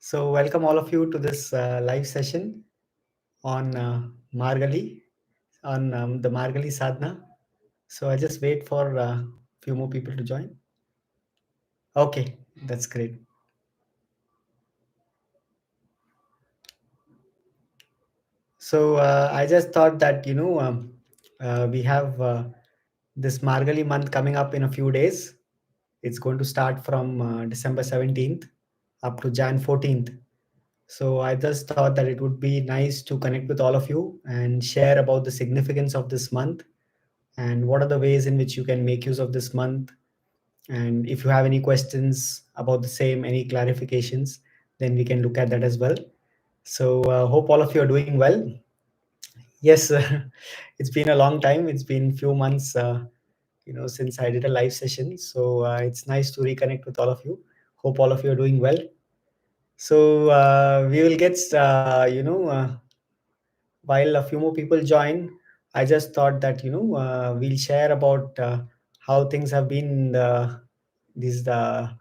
So, welcome all of you to this live session on Margali, on the Margali sadhana. So, I just wait for a few more people to join. Okay, that's great. So, I just thought that, we have this Margali month coming up in a few days. It's going to start from December 17th up to Jan 14th. So I just thought that it would be nice to connect with all of you and share about the significance of this month and what are the ways in which you can make use of this month. And if you have any questions about the same, any clarifications, then we can look at that as well. So hope all of you are doing well. Yes, it's been a long time. It's been few months, since I did a live session. So it's nice to reconnect with all of you. Hope all of you are doing well. So we will get, while a few more people join, I just thought that we'll share about how things have been these uh,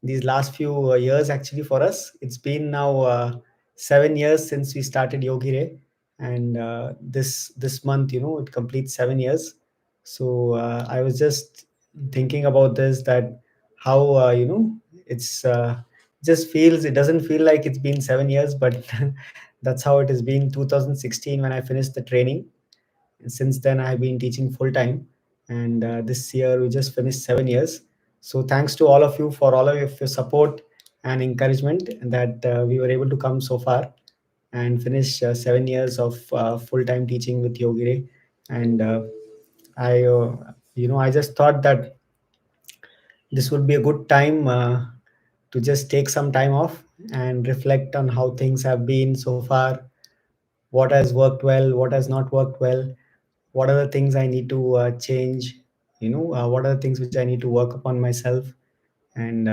these last few years. Actually, for us, it's been now 7 years since we started Yogire, and this month, it completes 7 years. So I was just thinking about this, that how it's just feels, it doesn't feel like it's been 7 years, but that's how it has been. 2016 when I finished the training, and since then I've been teaching full time, and this year we just finished 7 years. So thanks to all of you for all of your support and encouragement, that we were able to come so far and finish 7 years of full time teaching with Yogire. And I just thought that this would be a good time to just take some time off and reflect on how things have been so far, what has worked well, what has not worked well, what are the things I need to change, what are the things which I need to work upon myself, and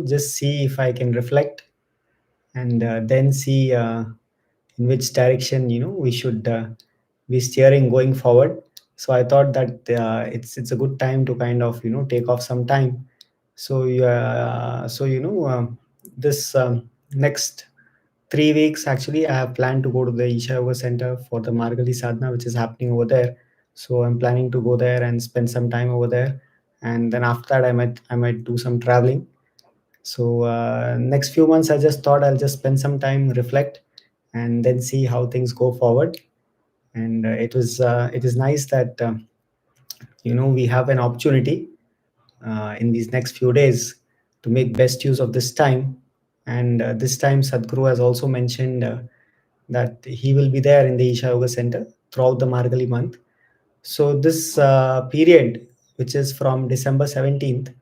just see if I can reflect, and then see in which direction we should be steering going forward. So I thought that it's a good time to kind of take off some time. So this next 3 weeks, actually, I have planned to go to the Isha Yoga Center for the Margali Sadhana, which is happening over there. So I'm planning to go there and spend some time over there, and then after that, I might do some traveling. So next few months, I just thought I'll just spend some time, reflect, and then see how things go forward. And it is nice that we have an opportunity in these next few days to make best use of this time. And this time, Sadhguru has also mentioned that he will be there in the Isha Yoga Center throughout the Margali month. So this period, which is from December 17th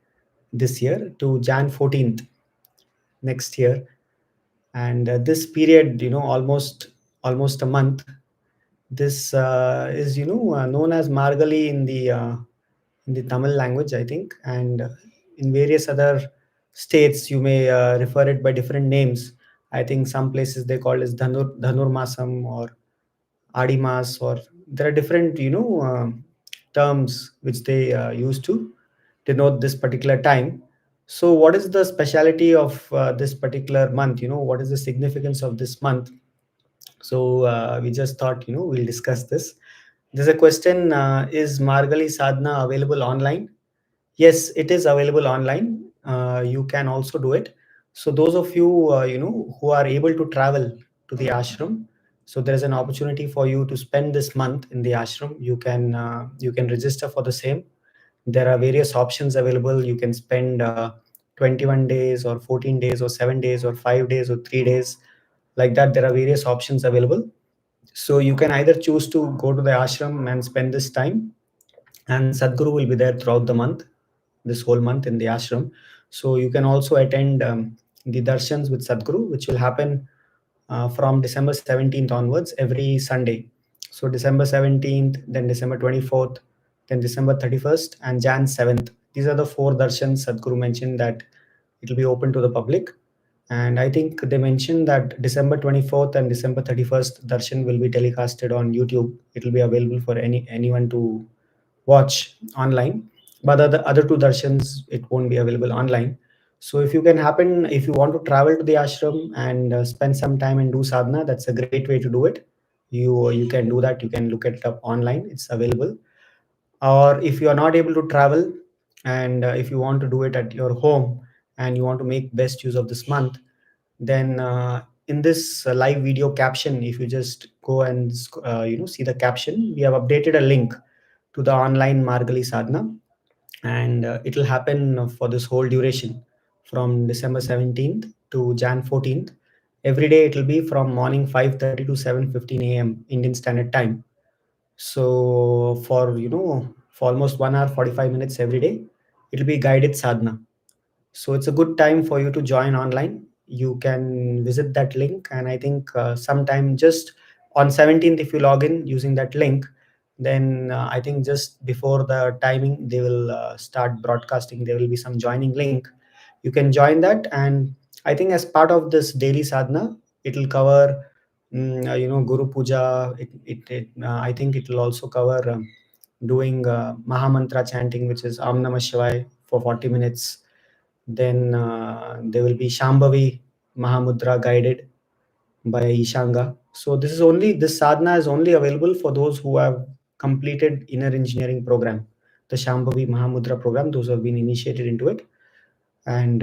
this year to Jan 14th next year, and this period, almost a month, this is known as Margali in the Tamil language, I think, and in various other states you may refer it by different names. I think some places they call it as Dhanur Masam or Adimas, or there are different terms which they use to denote this particular time. So, what is the speciality of this particular month? What is the significance of this month? So we just thought, we'll discuss this. There's a question: is Margali Sadhana available online? Yes, it is available online. You can also do it. So those of you, who are able to travel to the ashram, so there is an opportunity for you to spend this month in the ashram. You can register for the same. There are various options available. You can spend 21 days or 14 days or 7 days or 5 days or 3 days, like that. There are various options available. So you can either choose to go to the ashram and spend this time, and Sadhguru will be there throughout the month, this whole month in the ashram. So you can also attend the darshans with Sadhguru, which will happen from December 17th onwards every Sunday. So December 17th, then December 24th, then December 31st, and Jan 7th. These are the four darshans Sadhguru mentioned that it will be open to the public. And I think they mentioned that December 24th and December 31st darshan will be telecasted on YouTube. It will be available for anyone to watch online. But the other two darshans, it won't be available online. So if you want to travel to the ashram and spend some time and do sadhana, that's a great way to do it. You can do that. You can look it up online. It's available. Or if you are not able to travel, and if you want to do it at your home and you want to make best use of this month, then in this live video caption, if you just go and see the caption, we have updated a link to the online Margali sadhana, and it will happen for this whole duration from December 17th to Jan 14th. Every day it will be from morning 5:30 to 7:15 a.m. Indian Standard Time. So for almost 1 hour 45 minutes every day, it will be guided sadhana. So it's a good time for you to join online. You can visit that link, and I think sometime just on 17th, if you log in using that link, then I think just before the timing, they will start broadcasting. There will be some joining link. You can join that, and I think as part of this daily sadhana, it will cover, Guru Puja. I think it will also cover doing Maha Mantra chanting, which is Am Namah Shivaya for 40 minutes. Then there will be Shambhavi Mahamudra guided by Ishanga. So this sadhana is only available for those who have completed inner engineering program, the Shambhavi Mahamudra program. Those who have been initiated into it, and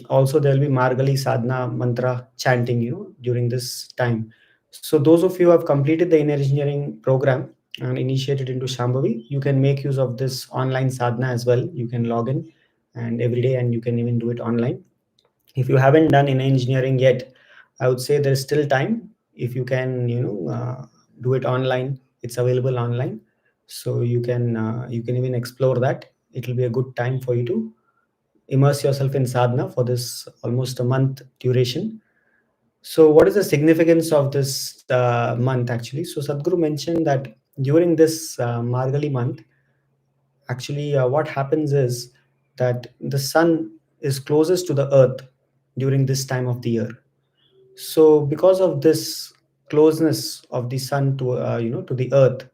also there will be Margali sadhana mantra chanting, during this time. So those of you who have completed the inner engineering program and initiated into Shambhavi, you can make use of this online sadhana as well. You can log in and every day, and you can even do it online. If you haven't done in engineering yet, I would say there's still time. If you can do it online, it's available online, so you can even explore that. It will be a good time for you to immerse yourself in sadhana for this almost a month duration. So what is the significance of this month actually? So Sadhguru mentioned that during this Margali month, actually what happens is that the sun is closest to the earth during this time of the year. So because of this closeness of the sun to the earth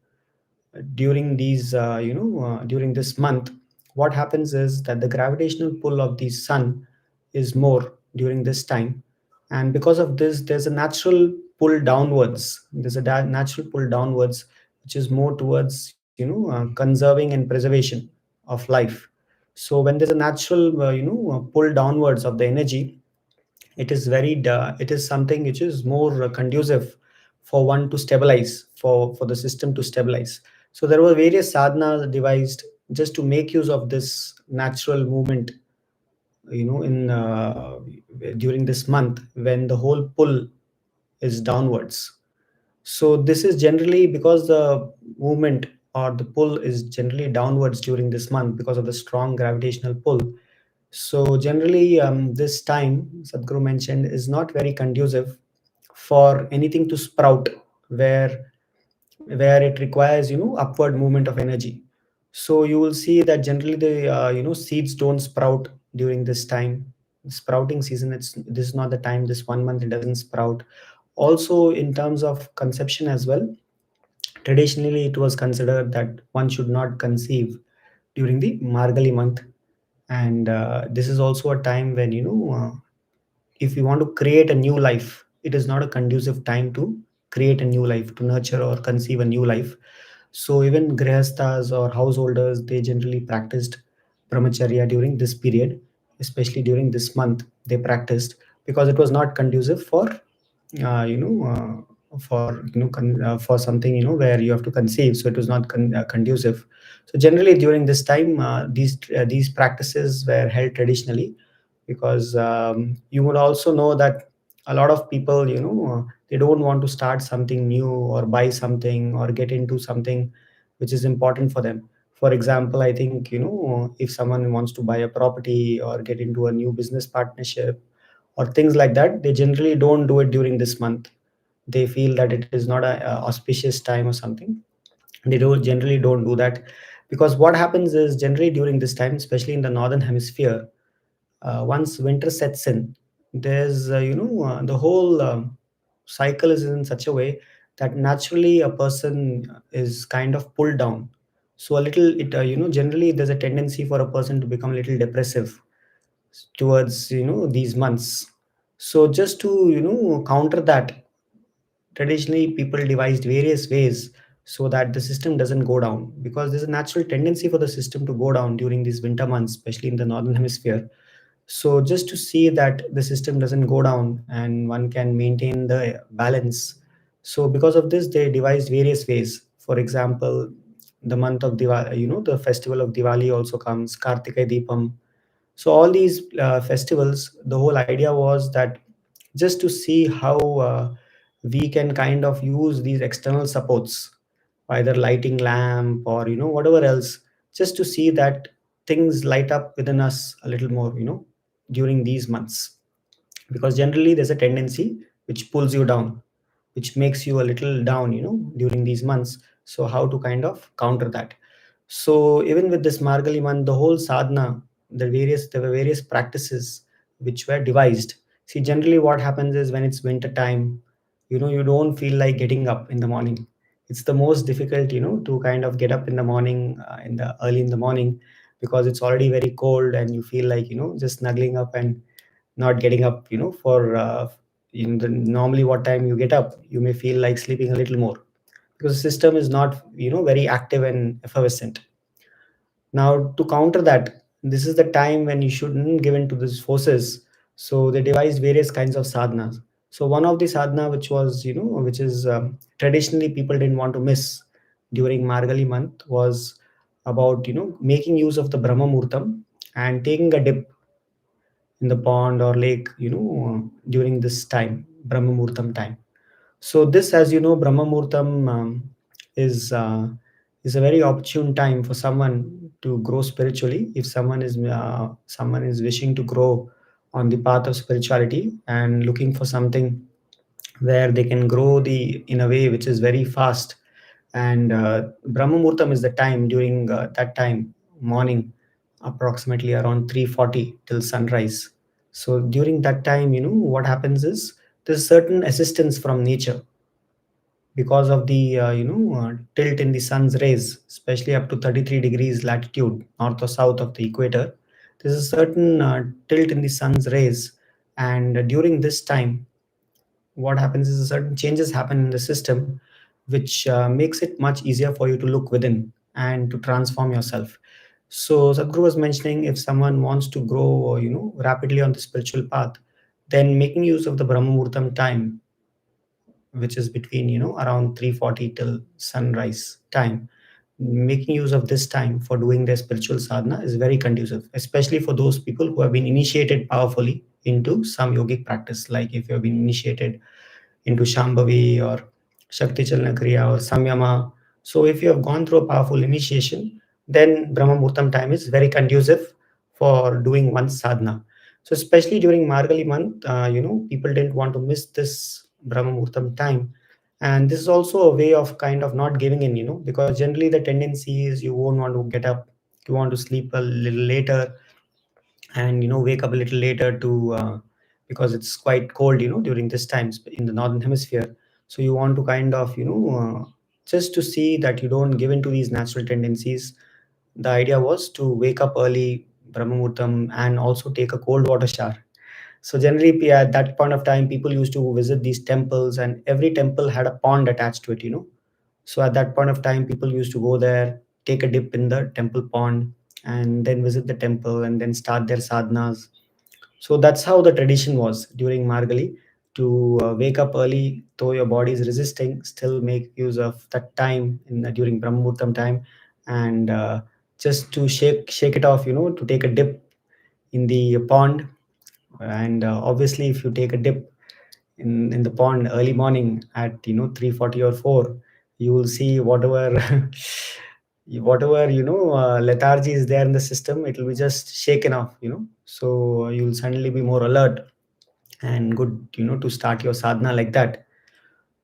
during during this month, what happens is that the gravitational pull of the sun is more during this time, and because of this there's a natural pull downwards. There's a natural pull downwards, which is more towards conserving and preservation of life. So when there's a natural pull downwards of the energy, it is something which is more conducive for one to stabilize, for the system to stabilize. So there were various sadhanas devised just to make use of this natural movement, in during this month when the whole pull is downwards. So this is generally because the movement or the pull is generally downwards during this month because of the strong gravitational pull. So generally, this time, Sadhguru mentioned, is not very conducive for anything to sprout, where it requires upward movement of energy. So you will see that generally the seeds don't sprout during this time. Sprouting season, this is not the time. This 1 month it doesn't sprout. Also, in terms of conception as well, traditionally it was considered that one should not conceive during the Margali month, and this is also a time when if you want to create a new life, it is not a conducive time to create a new life, to nurture or conceive a new life. So even grihasthas or householders, they generally practiced brahmacharya during this period, especially during this month. They practiced because it was not conducive for for something where you have to conceive. So it was not conducive. So generally during this time, these practices were held traditionally, because you would also know that a lot of people, they don't want to start something new or buy something or get into something which is important for them. For example, I think if someone wants to buy a property or get into a new business partnership or things like that, they generally don't do it during this month. They feel that it is not a auspicious time or something. They don't do that, because what happens is generally during this time, especially in the northern hemisphere, once winter sets in, there's the whole cycle is in such a way that naturally a person is kind of pulled down. So a little it generally there's a tendency for a person to become a little depressive. towards these months. So just to counter that, traditionally people devised various ways so that the system doesn't go down, because there's a natural tendency for the system to go down during these winter months, especially in the northern hemisphere. So just to see that the system doesn't go down and one can maintain the balance, so because of this they devised various ways. For example, the month of Diwali, the festival of Diwali also comes, Kartika Deepam. So all these festivals, the whole idea was that just to see how we can kind of use these external supports, either lighting lamp or whatever else, just to see that things light up within us a little more, during these months. Because generally there's a tendency which pulls you down, which makes you a little down, during these months. So how to kind of counter that? So even with this Margali month, the whole sadhana, there were various practices which were devised. See, generally what happens is when it's winter time, you don't feel like getting up in the morning. It's the most difficult, to kind of get up in the morning, in the early in the morning, because it's already very cold and you feel like, just snuggling up and not getting up, for normally what time you get up, you may feel like sleeping a little more because the system is not, very active and effervescent. Now, to counter that, this is the time when you shouldn't give in to these forces. So they devised various kinds of sadhanas. So one of the sadhana, which was, which is traditionally people didn't want to miss during Margali month, was about, making use of the Brahma Muhurtam and taking a dip in the pond or lake, during this time, Brahma Muhurtam time. So this, as you know, Brahma Muhurtam is is a very opportune time for someone to grow spiritually. If someone is wishing to grow on the path of spirituality and looking for something where they can grow the in a way which is very fast, and Brahma Muhurtam is the time during that time morning, approximately around 3:40 till sunrise. So during that time, what happens is there's certain assistance from nature because of the tilt in the sun's rays, especially up to 33 degrees latitude north or south of the equator. There's a certain tilt in the sun's rays, and during this time, what happens is certain changes happen in the system, which makes it much easier for you to look within and to transform yourself. So Sadhguru was mentioning, if someone wants to grow, rapidly on the spiritual path, then making use of the Brahma Muhurtam time, which is between around 3:40 till sunrise time, making use of this time for doing their spiritual sadhana is very conducive, especially for those people who have been initiated powerfully into some yogic practice. Like if you have been initiated into Shambhavi or Shakti Chalana Kriya or Samyama. So if you have gone through a powerful initiation, then Brahma Muhurtam time is very conducive for doing one's sadhana. So especially during Margali month, people didn't want to miss this Brahma Muhurtam time. And this is also a way of kind of not giving in, because generally the tendency is you won't want to get up, you want to sleep a little later, and wake up a little later to because it's quite cold, during this times in the northern hemisphere. So you want to kind of just to see that you don't give in to these natural tendencies. The idea was to wake up early, Brahma Muhurtam, and also take a cold water shower. So generally, at that point of time, people used to visit these temples, and every temple had a pond attached to it. So at that point of time, people used to go there, take a dip in the temple pond, and then visit the temple and then start their sadhanas. So that's how the tradition was during Margali, to wake up early, though your body is resisting, still make use of that time during Brahma Muhurtam time, and just to shake it off, to take a dip in the pond. And obviously, if you take a dip in the pond early morning at 3:40 or 4, you will see whatever whatever lethargy is there in the system, it will be just shaken off, so you'll suddenly be more alert and good, to start your sadhana like that.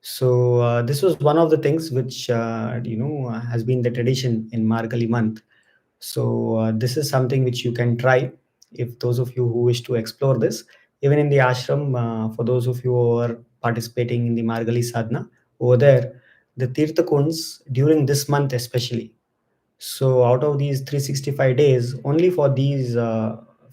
So this was one of the things which has been the tradition in Margali month. So this is something which you can try if those of you who wish to explore this. Even in the ashram, for those of you who are participating in the Margali sadhana over there, the Tirtha Kunds during this month especially. So out of these 365 days, only for these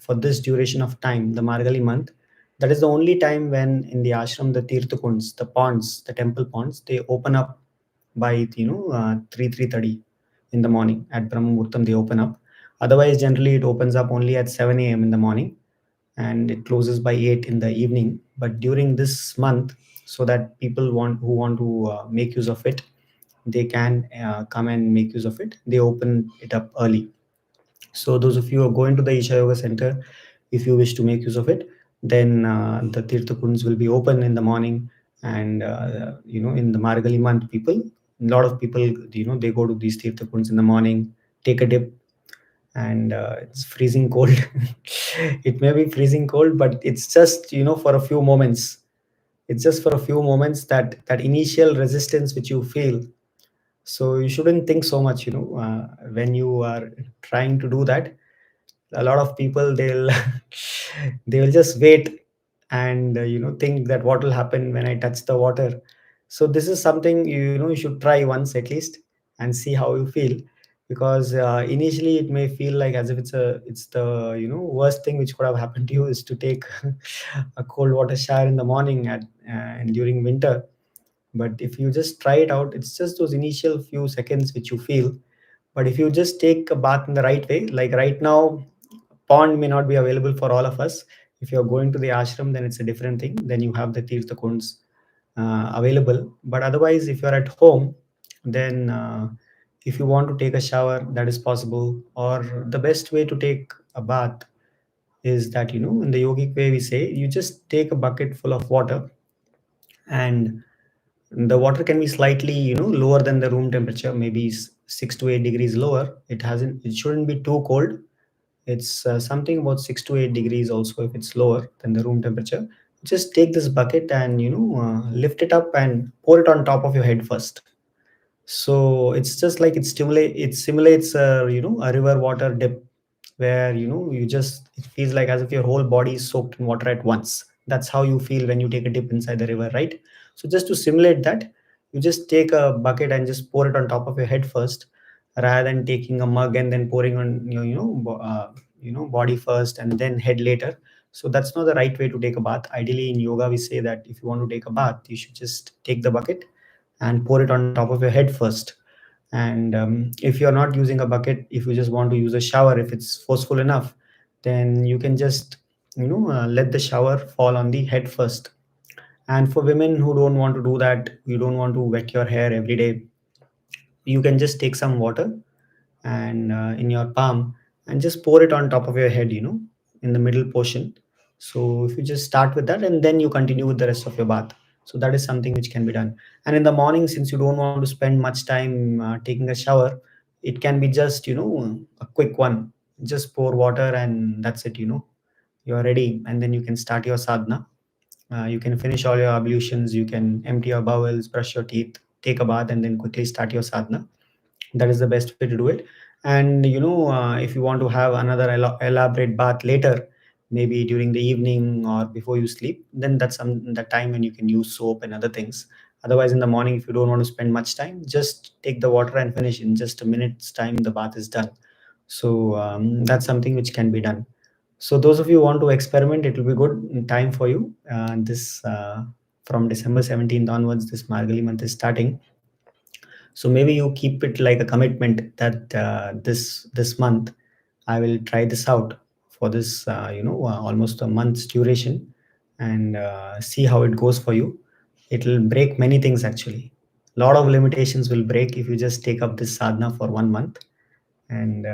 for this duration of time, the Margali month, that is the only time when in the ashram, the tirthakunds, the ponds, the temple ponds, they open up by 3:30 in the morning. At Brahma Muhurtam they open up. Otherwise, generally it opens up only at 7 a.m. in the morning, and it closes by 8 in the evening. But during this month, so that people want to make use of it, they can come and make use of it. They open it up early. So those of you who are going to the Isha Yoga Center, if you wish to make use of it, then the Tirtha Kunds will be open in the morning. And in the Margali month, a lot of people, they go to these Tirtha Kunds in the morning, take a dip, and it's freezing cold. It may be freezing cold, but it's just for a few moments. It's just for a few moments, that initial resistance which you feel. So you shouldn't think so much, when you are trying to do that. A lot of people, they'll they will just wait and think that what will happen when I touch the water. So this is something you should try once at least, and see how you feel. Because initially it may feel like as if it's the worst thing which could have happened to you is to take a cold water shower in the morning and during winter. But if you just try it out, it's just those initial few seconds which you feel. But if you just take a bath in the right way, like right now, pond may not be available for all of us. If you're going to the ashram, then it's a different thing. Then you have the tirtha kunds available. But otherwise, if you're at home, then if you want to take a shower, that is possible. Or the best way to take a bath is that, in the yogic way, we say you just take a bucket full of water, and the water can be slightly lower than the room temperature, maybe 6 to 8 degrees lower. It shouldn't be too cold. It's something about 6 to 8 degrees also if it's lower than the room temperature. Just take this bucket and lift it up and pour it on top of your head first. So it's just like it simulates a river water dip, where you just, it feels like as if your whole body is soaked in water at once. That's how you feel when you take a dip inside the river, right? So just to simulate that, you just take a bucket and just pour it on top of your head first, rather than taking a mug and then pouring on your body first and then head later. So that's not the right way to take a bath. Ideally, in yoga we say that if you want to take a bath, you should just take the bucket and pour it on top of your head first. And if you're not using a bucket, if you just want to use a shower, if it's forceful enough, then you can just let the shower fall on the head first. And for women who don't want to do that, you don't want to wet your hair every day, you can just take some water and in your palm, and just pour it on top of your head, in the middle portion. So if you just start with that and then you continue with the rest of your bath, so that is something which can be done. And in the morning, since you don't want to spend much time taking a shower, it can be just a quick one. Just pour water and that's it. You're ready, and then you can start your sadhana. You can finish all your ablutions, you can empty your bowels, brush your teeth, take a bath, and then quickly start your sadhana. That is the best way to do it. And if you want to have another elaborate bath later, maybe during the evening or before you sleep, then that's the time when you can use soap and other things. Otherwise, in the morning, if you don't want to spend much time, just take the water and finish in just a minute's time, the bath is done. So that's something which can be done. So those of you who want to experiment, it will be good time for you. This From December 17th onwards, this Margali month is starting. So maybe you keep it like a commitment that this month I will try this out for this almost a month's duration, and see how it goes for you. It will break many things actually. A lot of limitations will break if you just take up this sadhana for 1 month. And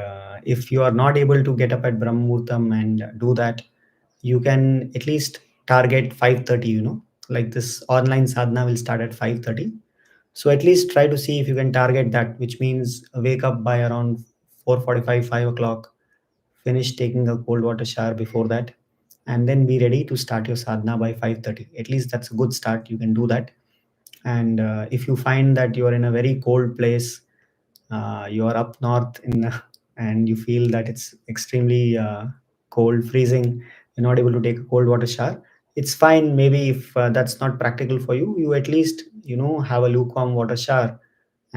if you are not able to get up at Brahma Muhurtam and do that, you can at least target 5:30. Like this online sadhana will start at 5:30. So at least try to see if you can target that, which means wake up by around 4:45, 5 o'clock, finish taking a cold water shower before that, and then be ready to start your sadhana by 5:30. At least that's a good start. You can do that. And if you find that you are in a very cold place, you are up north and you feel that it's extremely cold, freezing, you're not able to take a cold water shower, it's fine. Maybe if that's not practical for you, you at least have a lukewarm water shower,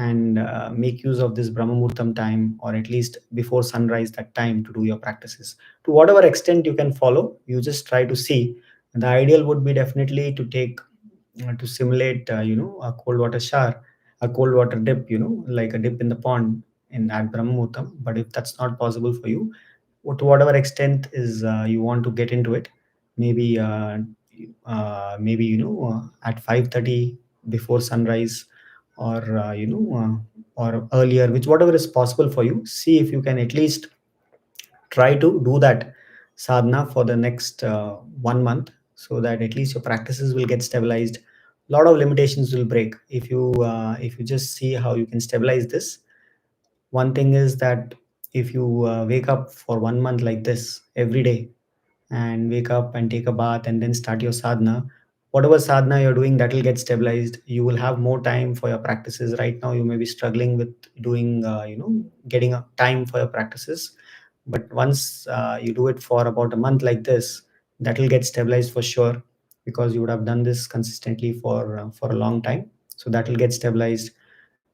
and make use of this Brahma Muhurtam time, or at least before sunrise, that time to do your practices. To whatever extent you can follow, you just try to see. The ideal would be definitely to take to simulate, a cold water shower, a cold water dip, like a dip in the pond in at Brahma Muhurtam. But if that's not possible for you, to whatever extent is you want to get into it, maybe maybe at 5:30 before sunrise, or or earlier, which whatever is possible for you. See if you can at least try to do that sadhana for the next 1 month, so that at least your practices will get stabilized. A lot of limitations will break if you just see how you can stabilize this. One thing is that if you wake up for 1 month like this every day, and wake up and take a bath and then start your sadhana, whatever sadhana you're doing, that will get stabilized. You will have more time for your practices. Right now you may be struggling with doing getting a time for your practices, but once you do it for about a month like this, that will get stabilized for sure, because you would have done this consistently for a long time. So that will get stabilized.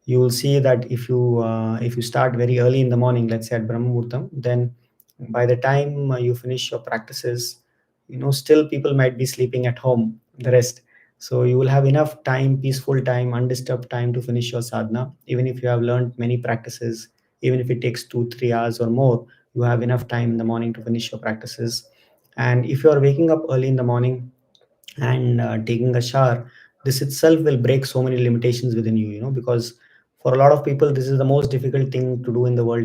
You will see that if you start very early in the morning, let's say at Brahma Muhurtam, then by the time you finish your practices, still people might be sleeping at home, the rest. So you will have enough time, peaceful time, undisturbed time to finish your sadhana. Even if you have learned many practices, even if it takes 2 3 hours or more, you have enough time in the morning to finish your practices. And if you are waking up early in the morning and taking a shower, this itself will break so many limitations within you, because for a lot of people this is the most difficult thing to do in the world,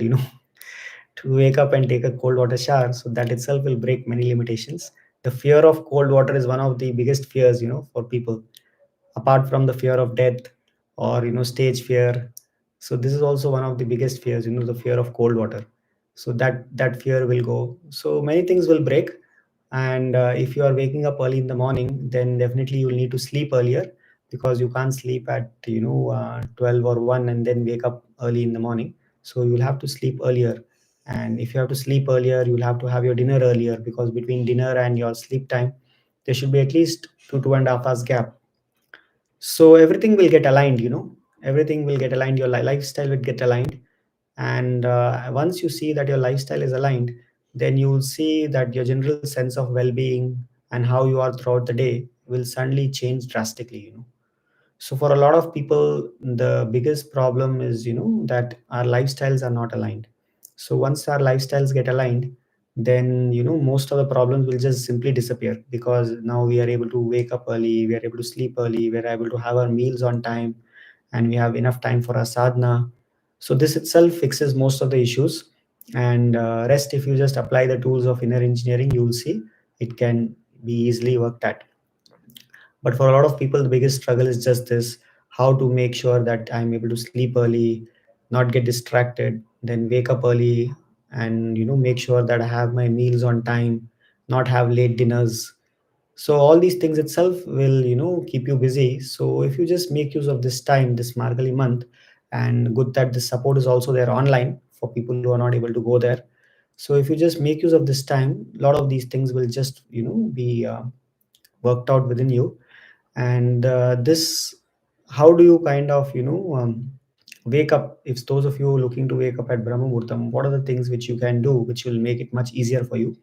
to wake up and take a cold water shower. So that itself will break many limitations. The fear of cold water is one of the biggest fears, for people, apart from the fear of death, or stage fear. So this is also one of the biggest fears, the fear of cold water. So that fear will go, so many things will break. And if you are waking up early in the morning, then definitely you'll need to sleep earlier, because you can't sleep at 12 or 1 and then wake up early in the morning. So you'll have to sleep earlier. And if you have to sleep earlier, you'll have to have your dinner earlier, because between dinner and your sleep time, there should be at least 2 2.5 hours gap. So everything will get aligned, everything will get aligned, your lifestyle will get aligned. And once you see that your lifestyle is aligned, then you will see that your general sense of well-being and how you are throughout the day will suddenly change drastically, so for a lot of people, the biggest problem is, that our lifestyles are not aligned. So once our lifestyles get aligned, then, most of the problems will just simply disappear, because now we are able to wake up early, we are able to sleep early, we are able to have our meals on time, and we have enough time for our sadhana. So this itself fixes most of the issues. And rest, if you just apply the tools of inner engineering, you will see it can be easily worked at. But for a lot of people, the biggest struggle is just this: how to make sure that I'm able to sleep early, not get distracted, then wake up early, and make sure that I have my meals on time, not have late dinners. So all these things itself will keep you busy. So if you just make use of this time, this Margali month, and good that the support is also there online for people who are not able to go there. So if you just make use of this time, a lot of these things will just be worked out within you. And this, how do you kind of wake up? If those of you looking to wake up at Brahma Muhurtam, what are the things which you can do which will make it much easier for you?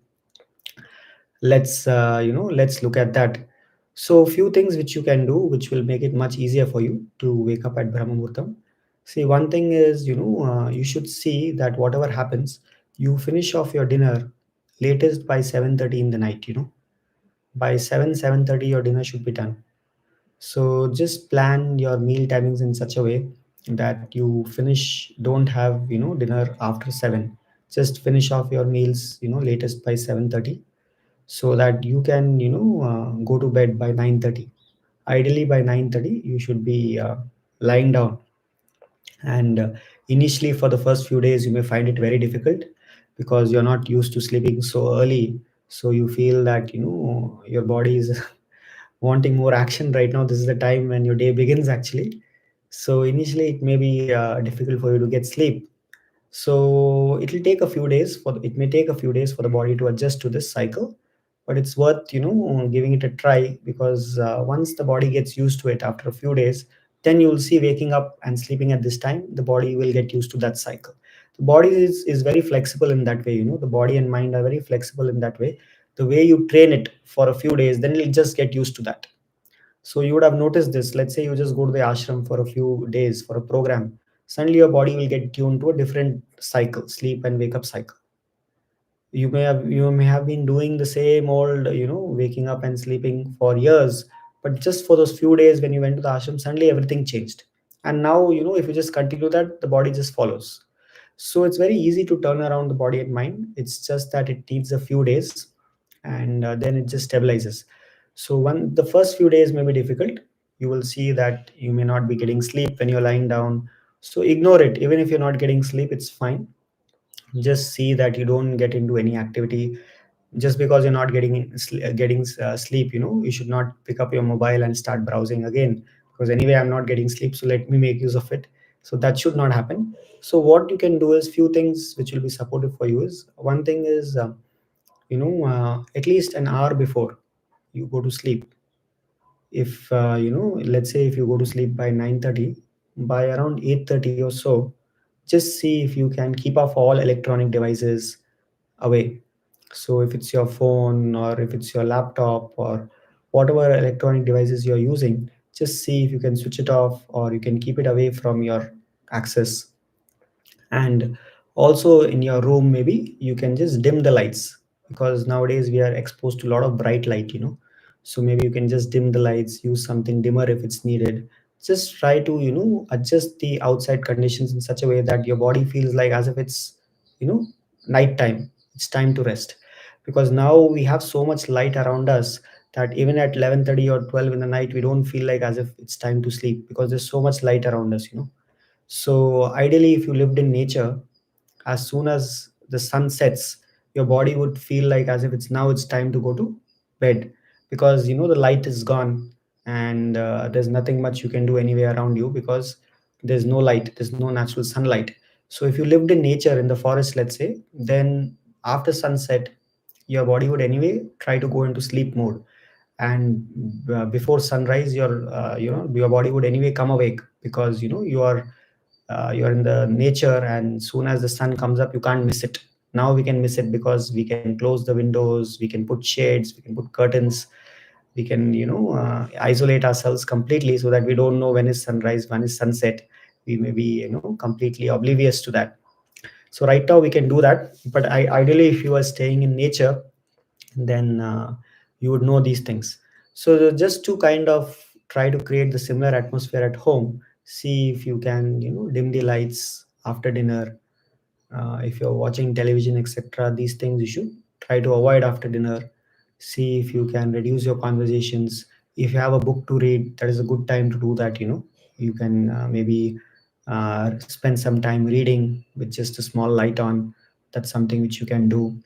Let's look at that. So a few things which you can do which will make it much easier for you to wake up at Brahma Muhurtam. See, one thing is, you should see that whatever happens, you finish off your dinner latest by 7:30 in the night. By 7:30 your dinner should be done. So just plan your meal timings in such a way that you finish, don't have, dinner after 7. Just finish off your meals, latest by 7:30, so that you can, go to bed by 9:30. Ideally by 9:30 you should be lying down. And initially, for the first few days, you may find it very difficult, because you're not used to sleeping so early. So you feel that, your body is wanting more action right now. This is the time when your day begins, actually. So initially it may be difficult for you to get sleep. So it may take a few days for the body to adjust to this cycle. But it's worth giving it a try, because once the body gets used to it after a few days, then you will see waking up and sleeping at this time, the body will get used to that cycle. The body is very flexible in that way, the body and mind are very flexible in that way. The way you train it for a few days, then it'll just get used to that. So you would have noticed this. Let's say you just go to the ashram for a few days for a program. Suddenly your body will get tuned to a different cycle, sleep and wake up cycle. You may have been doing the same old, waking up and sleeping for years, but just for those few days when you went to the ashram, suddenly everything changed. And now, if you just continue that, the body just follows. So it's very easy to turn around the body and mind. It's just that it needs a few days, and then it just stabilizes. So when the first few days may be difficult, you will see that you may not be getting sleep when you're lying down. So ignore it. Even if you're not getting sleep, it's fine. Just see that you don't get into any activity. Just because you're not getting sleep, you should not pick up your mobile and start browsing again, because anyway I'm not getting sleep, so let me make use of it. So that should not happen. So what you can do is few things which will be supportive for you. Is one thing is, at least an hour before you go to sleep, if let's say if you go to sleep by 9:30, by around 8:30 or so, just see if you can keep off all electronic devices away. So if it's your phone, or if it's your laptop, or whatever electronic devices you're using, just see if you can switch it off or you can keep it away from your access. And also in your room, maybe you can just dim the lights, because nowadays we are exposed to a lot of bright light. So maybe you can just dim the lights, use something dimmer if it's needed. Just try to adjust the outside conditions in such a way that your body feels like as if it's you know nighttime. It's time to rest, because now we have so much light around us that even at 11:30 or 12 in the night, we don't feel like as if it's time to sleep, because there's so much light around us. So ideally, if you lived in nature, as soon as the sun sets, your body would feel like as if it's time to go to bed, because the light is gone, and there's nothing much you can do anywhere around you, because there's no light, there's no natural sunlight. So if you lived in nature in the forest, let's say, then after sunset, your body would anyway try to go into sleep mode, and before sunrise, your body would anyway come awake, because you are in the nature, and soon as the sun comes up, you can't miss it. Now we can miss it because we can close the windows, we can put shades, we can put curtains, we can isolate ourselves completely, so that we don't know when is sunrise, when is sunset. We may be completely oblivious to that. So right now we can do that, but ideally, if you are staying in nature, then you would know these things. So just to kind of try to create the similar atmosphere at home, see if you can dim the lights after dinner. If you're watching television, etc., these things you should try to avoid after dinner. See if you can reduce your conversations. If you have a book to read, that is a good time to do that. You can maybe spend some time reading with just a small light on. That's something which you can do.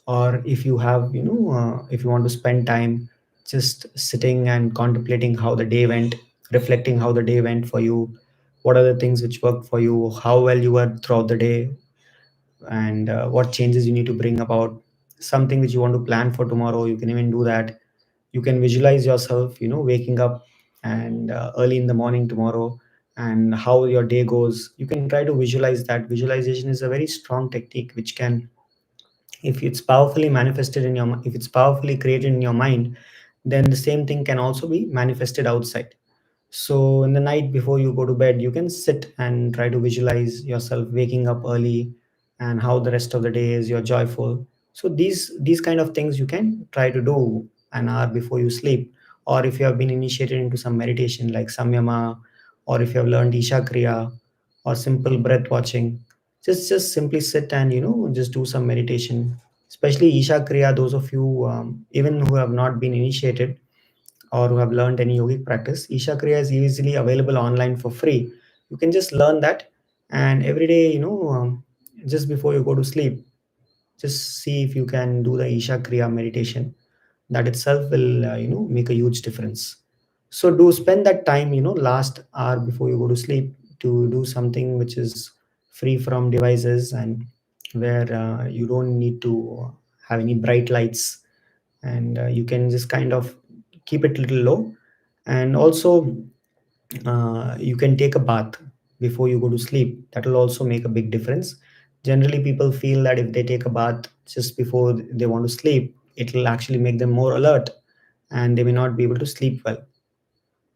Or if you have if you want to spend time just sitting and contemplating how the day went, reflecting how the day went for you, what are the things which worked for you, how well you were throughout the day, and what changes you need to bring about, something which you want to plan for tomorrow, you can even do that. You can visualize yourself waking up and early in the morning tomorrow, and how your day goes. You can try to visualize that. Visualization is a very strong technique which can, if it's powerfully manifested in your if it's powerfully created in your mind, then the same thing can also be manifested outside. So in the night before you go to bed, you can sit and try to visualize yourself waking up early, and how the rest of the day is, you're joyful. So these kind of things you can try to do an hour before you sleep. Or if you have been initiated into some meditation like samyama, or if you have learned isha kriya, or simple breath watching, just simply sit and just do some meditation. Especially isha kriya, those of you even who have not been initiated or who have learned any yogic practice, Isha Kriya is easily available online for free. You can just learn that, and every day, just before you go to sleep, just see if you can do the Isha Kriya meditation. That itself will, make a huge difference. So do spend that time, last hour before you go to sleep, to do something which is free from devices, and where you don't need to have any bright lights, and you can just kind of keep it little low. And also You can take a bath before you go to sleep. That will also make a big difference. Generally, people feel that if they take a bath just before they want to sleep, it will actually make them more alert and they may not be able to sleep well.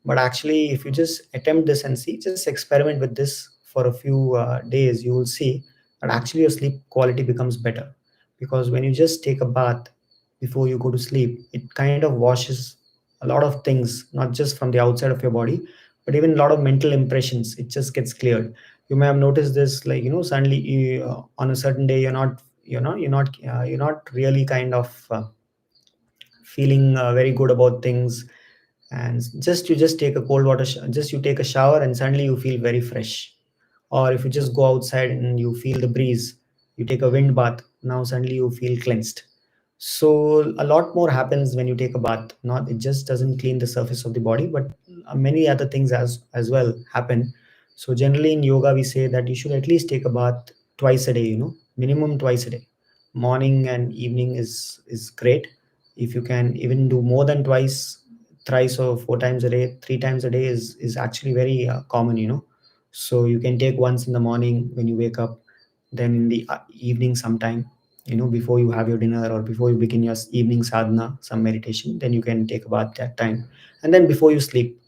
But actually, if you just attempt this and see, just experiment with this for a few days, you will see that actually your sleep quality becomes better. Because when you just take a bath before you go to sleep, it kind of washes a lot of things, not just from the outside of your body, but even a lot of mental impressions. It just gets cleared. You may have noticed this, like suddenly on a certain day you're not really kind of feeling very good about things, and just you just take a cold water just you take a shower and suddenly you feel very fresh. Or if you just go outside and you feel the breeze, you take a wind bath, now suddenly you feel cleansed. So a lot more happens when you take a bath. Not, it just doesn't clean the surface of the body, but many other things as well happen. So generally in yoga we say that you should at least take a bath twice a day, minimum twice a day. Morning and evening is great. If you can even do more than twice, thrice or four times a day, three times a day is actually very common. So you can take once in the morning when you wake up, then in the evening sometime, before you have your dinner or before you begin your evening sadhana, some meditation, then you can take a bath that time, and then before you sleep.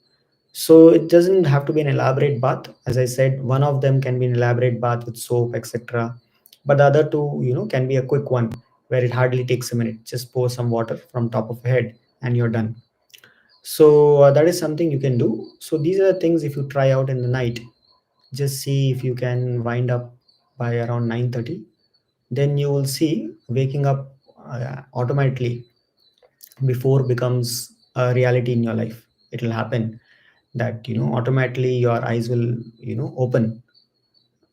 So it doesn't have to be an elaborate bath. As I said, one of them can be an elaborate bath with soap, etc. But the other two, can be a quick one where it hardly takes a minute. Just pour some water from top of your head and you're done. So that is something you can do. So these are the things if you try out in the night. Just see if you can wind up by around 9:30. Then you will see waking up automatically before becomes a reality in your life. It will happen that automatically your eyes will open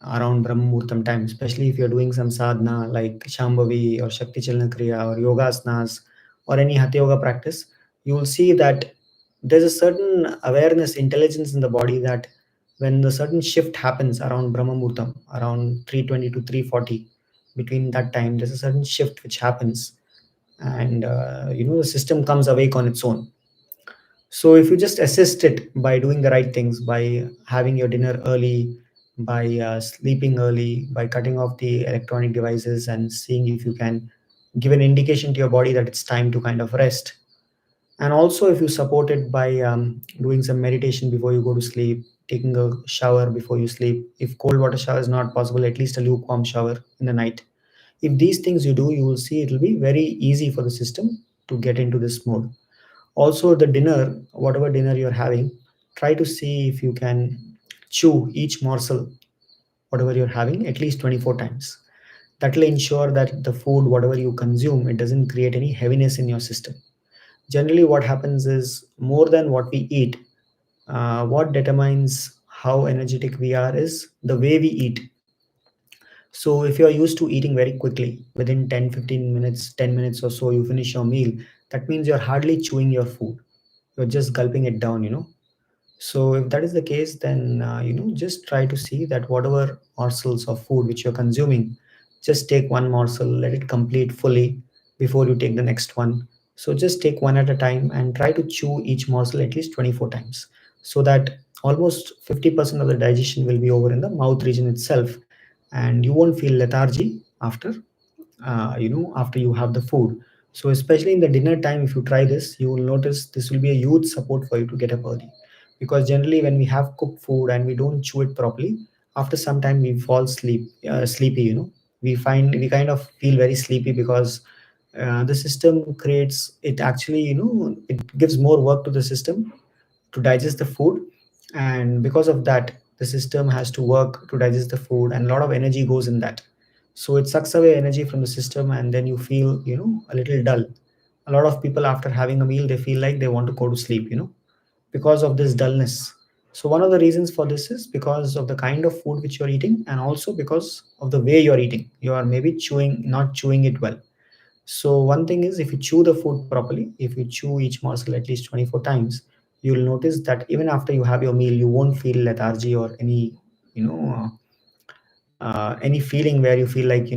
around Brahma Muhurtam time, especially if you're doing some sadhana like Shambhavi or Shakti or Yogasanas or any Hatha Yoga practice. You will see that there's a certain awareness, intelligence in the body that when the certain shift happens around Brahma Muhurtam, around 3:20 to 3:40, between that time, there's a certain shift which happens, and the system comes awake on its own. So if you just assist it by doing the right things, by having your dinner early, by sleeping early, by cutting off the electronic devices and seeing if you can give an indication to your body that it's time to kind of rest. And also if you support it by doing some meditation before you go to sleep, taking a shower before you sleep. If cold water shower is not possible, at least a lukewarm shower in the night. If these things you do, you will see it will be very easy for the system to get into this mode. Also, the dinner, whatever dinner you're having, try to see if you can chew each morsel, whatever you're having, at least 24 times. That will ensure that the food, whatever you consume, it doesn't create any heaviness in your system. Generally, what happens is more than what we eat, what determines how energetic we are is the way we eat. So if you are used to eating very quickly, within 10, 15 minutes, 10 minutes or so, you finish your meal, that means you're hardly chewing your food. You're just gulping it down. So if that is the case, then just try to see that whatever morsels of food which you're consuming, just take one morsel, let it complete fully before you take the next one. So just take one at a time and try to chew each morsel at least 24 times, so that almost 50% of the digestion will be over in the mouth region itself, and you won't feel lethargy after you have the food. So especially in the dinner time, if you try this, you will notice this will be a huge support for you to get up early. Because generally when we have cooked food and we don't chew it properly, after some time we fall sleepy. We kind of feel very sleepy because the system creates it, actually it gives more work to the system to digest the food, and because of that the system has to work to digest the food, and a lot of energy goes in that. So it sucks away energy from the system, and then you feel a little dull. A lot of people after having a meal, they feel like they want to go to sleep, because of this dullness. So one of the reasons for this is because of the kind of food which you're eating, and also because of the way you're eating. You are maybe not chewing it well. So one thing is, if you chew the food properly, if you chew each morsel at least 24 times, you'll notice that even after you have your meal, you won't feel lethargy or you know, any feeling where you feel like,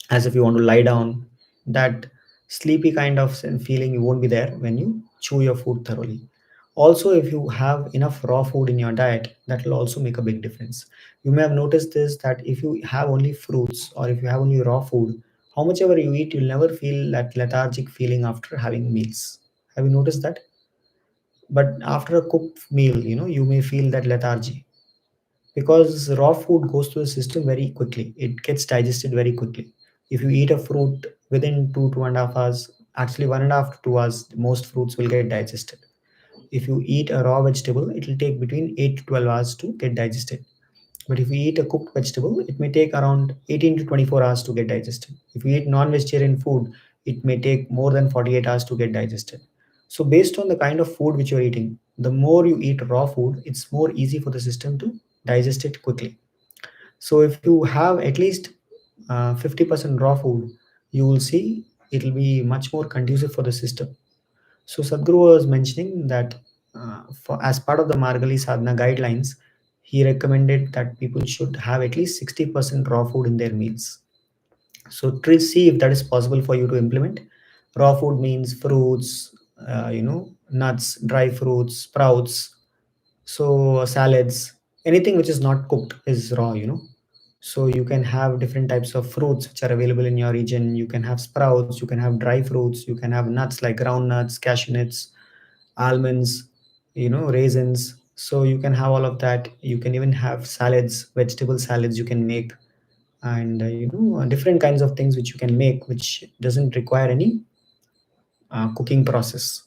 as if you want to lie down. That sleepy kind of feeling, you won't be there when you chew your food thoroughly. Also, if you have enough raw food in your diet, that will also make a big difference. You may have noticed this, that if you have only fruits or if you have only raw food, how much ever you eat, you'll never feel that lethargic feeling after having meals. Have you noticed that? But after a cooked meal, you may feel that lethargy, because raw food goes to the system very quickly. It gets digested very quickly. If you eat a fruit within 2.5 hours, actually 1.5 to 2 hours, most fruits will get digested. If you eat a raw vegetable, it will take between 8 to 12 hours to get digested. But if you eat a cooked vegetable, it may take around 18 to 24 hours to get digested. If you eat non-vegetarian food, it may take more than 48 hours to get digested. So based on the kind of food which you're eating, the more you eat raw food, it's more easy for the system to digest it quickly. So if you have at least 50% raw food, you will see it will be much more conducive for the system. So Sadhguru was mentioning that for as part of the Margali Sadhana guidelines, he recommended that people should have at least 60% raw food in their meals. So try see if that is possible for you to implement. Raw food means fruits, nuts, dry fruits, sprouts, so salads, anything which is not cooked is raw. So you can have different types of fruits which are available in your region. You can have sprouts, you can have dry fruits, you can have nuts like ground nuts, cashew nuts, almonds, raisins. So you can have all of that. You can even have salads, vegetable salads you can make, and different kinds of things which you can make, which doesn't require any cooking process.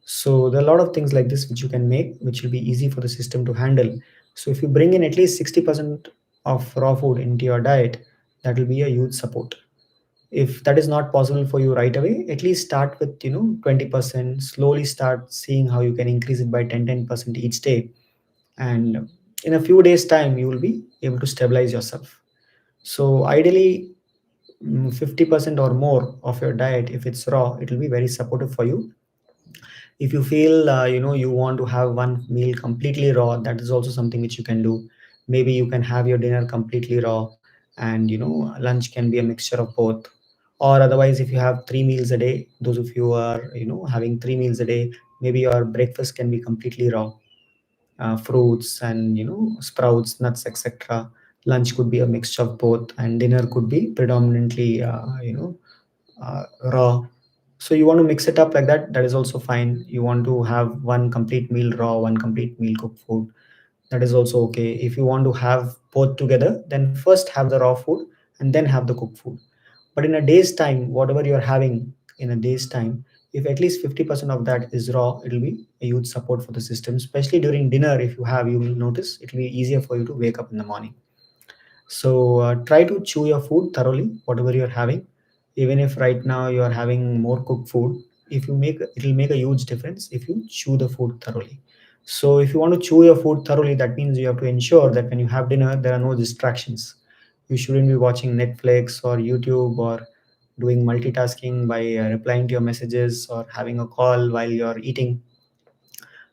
So there are a lot of things like this which you can make, which will be easy for the system to handle. So if you bring in at least 60% of raw food into your diet, that will be a huge support. If that is not possible for you right away, at least start with 20%, slowly start seeing how you can increase it by 10% each day, and in a few days time you will be able to stabilize yourself. So ideally, 50% or more of your diet, if it's raw, it will be very supportive for you. If you feel you want to have one meal completely raw, that is also something which you can do. Maybe you can have your dinner completely raw, and lunch can be a mixture of both. Or otherwise, if you have 3 meals a day, those of you who are having 3 meals a day, maybe your breakfast can be completely raw, fruits and sprouts, nuts, etc. Lunch could be a mixture of both, and dinner could be predominantly raw. So you want to mix it up like that, that is also fine. You want to have one complete meal raw, one complete meal cooked food, that is also okay. If you want to have both together, then first have the raw food and then have the cooked food. But in a day's time, whatever you're having in a day's time, if at least 50% of that is raw, it will be a huge support for the system, especially during dinner. If you have, you will notice it will be easier for you to wake up in the morning. So try to chew your food thoroughly, whatever you're having. Even if right now you are having more cooked food, if you make it will make a huge difference if you chew the food thoroughly. So if you want to chew your food thoroughly, that means you have to ensure that when you have dinner, there are no distractions. You shouldn't be watching Netflix or YouTube or doing multitasking by replying to your messages or having a call while you're eating.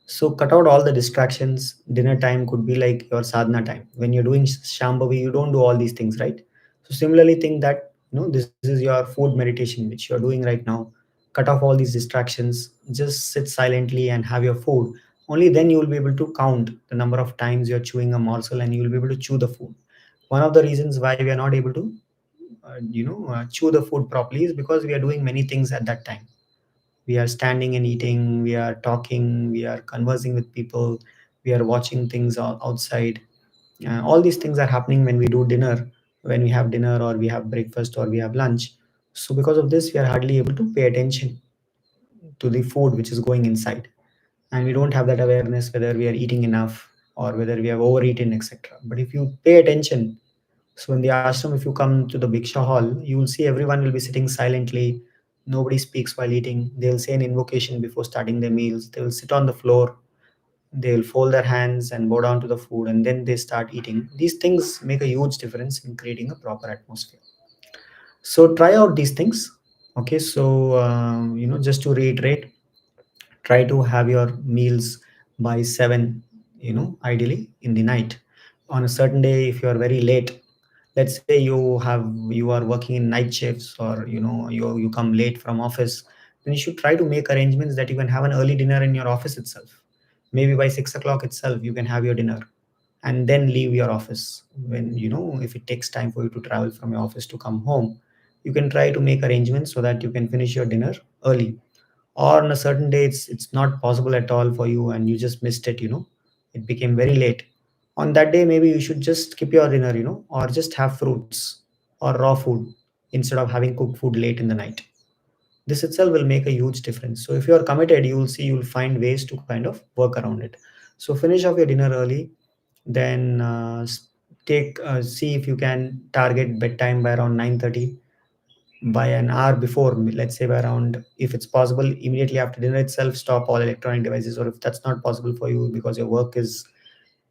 So cut out all the distractions. Dinner time could be like your sadhana time. When you're doing Shambhavi, you don't do all these things, right? So similarly, think that this is your food meditation which you're doing right now. Cut off all these distractions. Just sit silently and have your food. Only then you will be able to count the number of times you're chewing a morsel, and you will be able to chew the food. One of the reasons why we are not able to, chew the food properly is because we are doing many things at that time. We are standing and eating, we are talking, we are conversing with people, we are watching things outside. All these things are happening when we do dinner, when we have dinner or we have breakfast or we have lunch. So because of this, we are hardly able to pay attention to the food which is going inside, and we don't have that awareness whether we are eating enough or whether we have overeaten, etc. But if you pay attention, so in the ashram, if you come to the Bhiksha hall, you will see everyone will be sitting silently. Nobody speaks while eating. They'll say an invocation before starting their meals. They will sit on the floor. They will fold their hands and bow down to the food, and then they start eating. These things make a huge difference in creating a proper atmosphere. So try out these things. Okay, so just to reiterate, try to have your meals by 7, ideally in the night. On a certain day, if you are very late, let's say you are working in night shifts, or you come late from office, then you should try to make arrangements that you can have an early dinner in your office itself. maybe by 6 o'clock itself you can have your dinner and then leave your office. When if it takes time for you to travel from your office to come home, you can try to make arrangements so that you can finish your dinner early. Or on a certain day it's not possible at all for you and you just missed it, it became very late. On that day maybe you should just skip your dinner, or just have fruits or raw food instead of having cooked food late in the night. This itself will make a huge difference. So if you are committed, you will see, you will find ways to kind of work around it. So finish off your dinner early, then take see if you can target bedtime by around 9:30, by an hour before, let's say by around, if it's possible immediately after dinner itself, stop all electronic devices. Or if that's not possible for you because your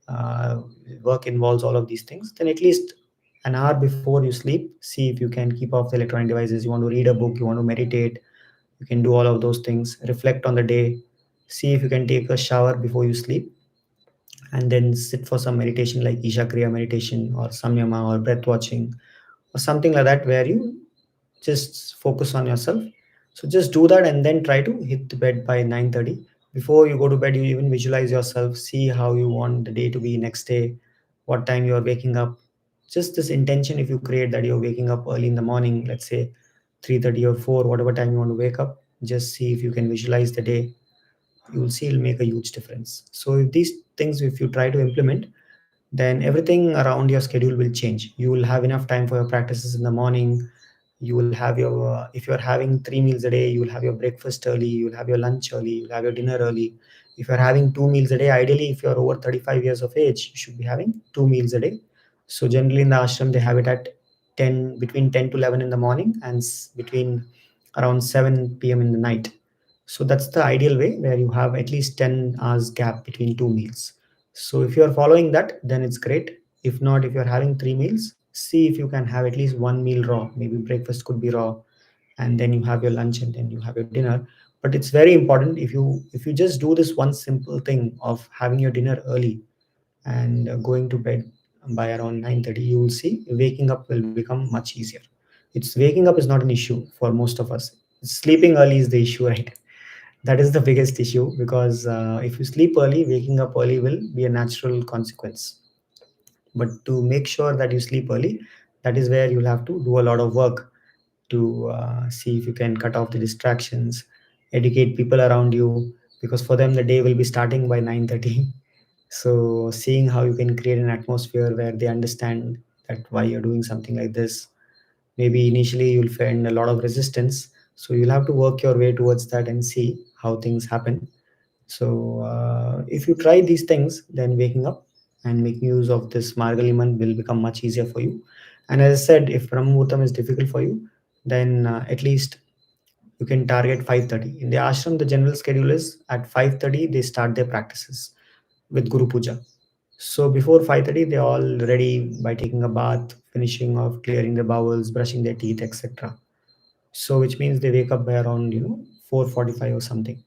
uh, work involves all of these things, then at least an hour before you sleep, see if you can keep off the electronic devices. You want to read a book, you want to meditate, you can do all of those things. Reflect on the day, see if you can take a shower before you sleep, and then sit for some meditation like Isha Kriya meditation or Samyama or breath watching or something like that, where you just focus on yourself. So just do that and then try to hit the bed by 9:30. Before you go to bed, you even visualize yourself, see how you want the day to be next day, what time you are waking up. Just this intention, if you create that you're waking up early in the morning, let's say 3:30 or 4, whatever time you want to wake up, just see if you can visualize the day. You will see it'll make a huge difference. So if these things, if you try to implement, then everything around your schedule will change. You will have enough time for your practices in the morning. You will have your if you're having 3 meals a day, you will have your breakfast early, you will have your lunch early, you will have your dinner early. If you're having 2 meals a day, ideally if you're over 35 years of age, you should be having 2 meals a day. So generally in the ashram they have it at 10, between 10 to 11 in the morning, and between around 7 p.m. in the night. So that's the ideal way, where you have at least 10 hours gap between 2 meals. So if you are following that, then it's great. If not, if you're having 3 meals, see if you can have at least one meal raw. Maybe breakfast could be raw, and then you have your lunch, and then you have your dinner. But it's very important, if you just do this one simple thing of having your dinner early and going to bed by around 9:30, you will see waking up will become much easier. It's waking up is not an issue for most of us. Sleeping early is the issue, right? That is the biggest issue, because if you sleep early, waking up early will be a natural consequence. But to make sure that you sleep early, that is where you'll have to do a lot of work to see if you can cut off the distractions, educate people around you, because for them the day will be starting by 9:30. So seeing how you can create an atmosphere where they understand that why you're doing something like this. Maybe initially you'll find a lot of resistance, so you'll have to work your way towards that and see how things happen. So if you try these things, then waking up and making use of this Margali month will become much easier for you. And as I said, if Brahma Muhurtam is difficult for you, then at least you can target 5:30. In the ashram, the general schedule is at 5:30 they start their practices with Guru Puja. So before 5:30, they're all ready by taking a bath, finishing off, clearing their bowels, brushing their teeth, etc. So which means they wake up by around 4:45 or something.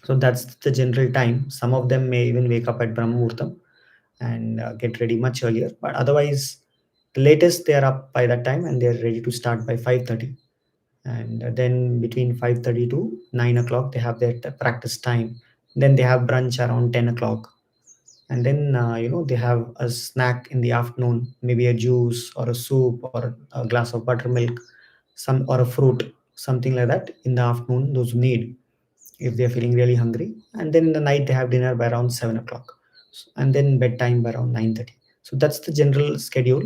So that's the general time. Some of them may even wake up at Brahma Muhurtam and get ready much earlier. But otherwise, the latest they are up by that time and they're ready to start by 5:30. And then between 5:30 to 9 o'clock, they have their practice time. Then they have brunch around 10 o'clock, and then they have a snack in the afternoon, maybe a juice or a soup or a glass of buttermilk, some or a fruit, something like that in the afternoon. Those who need, if they're feeling really hungry. And then in the night they have dinner by around 7 o'clock, and then bedtime by around 9:30. So that's the general schedule.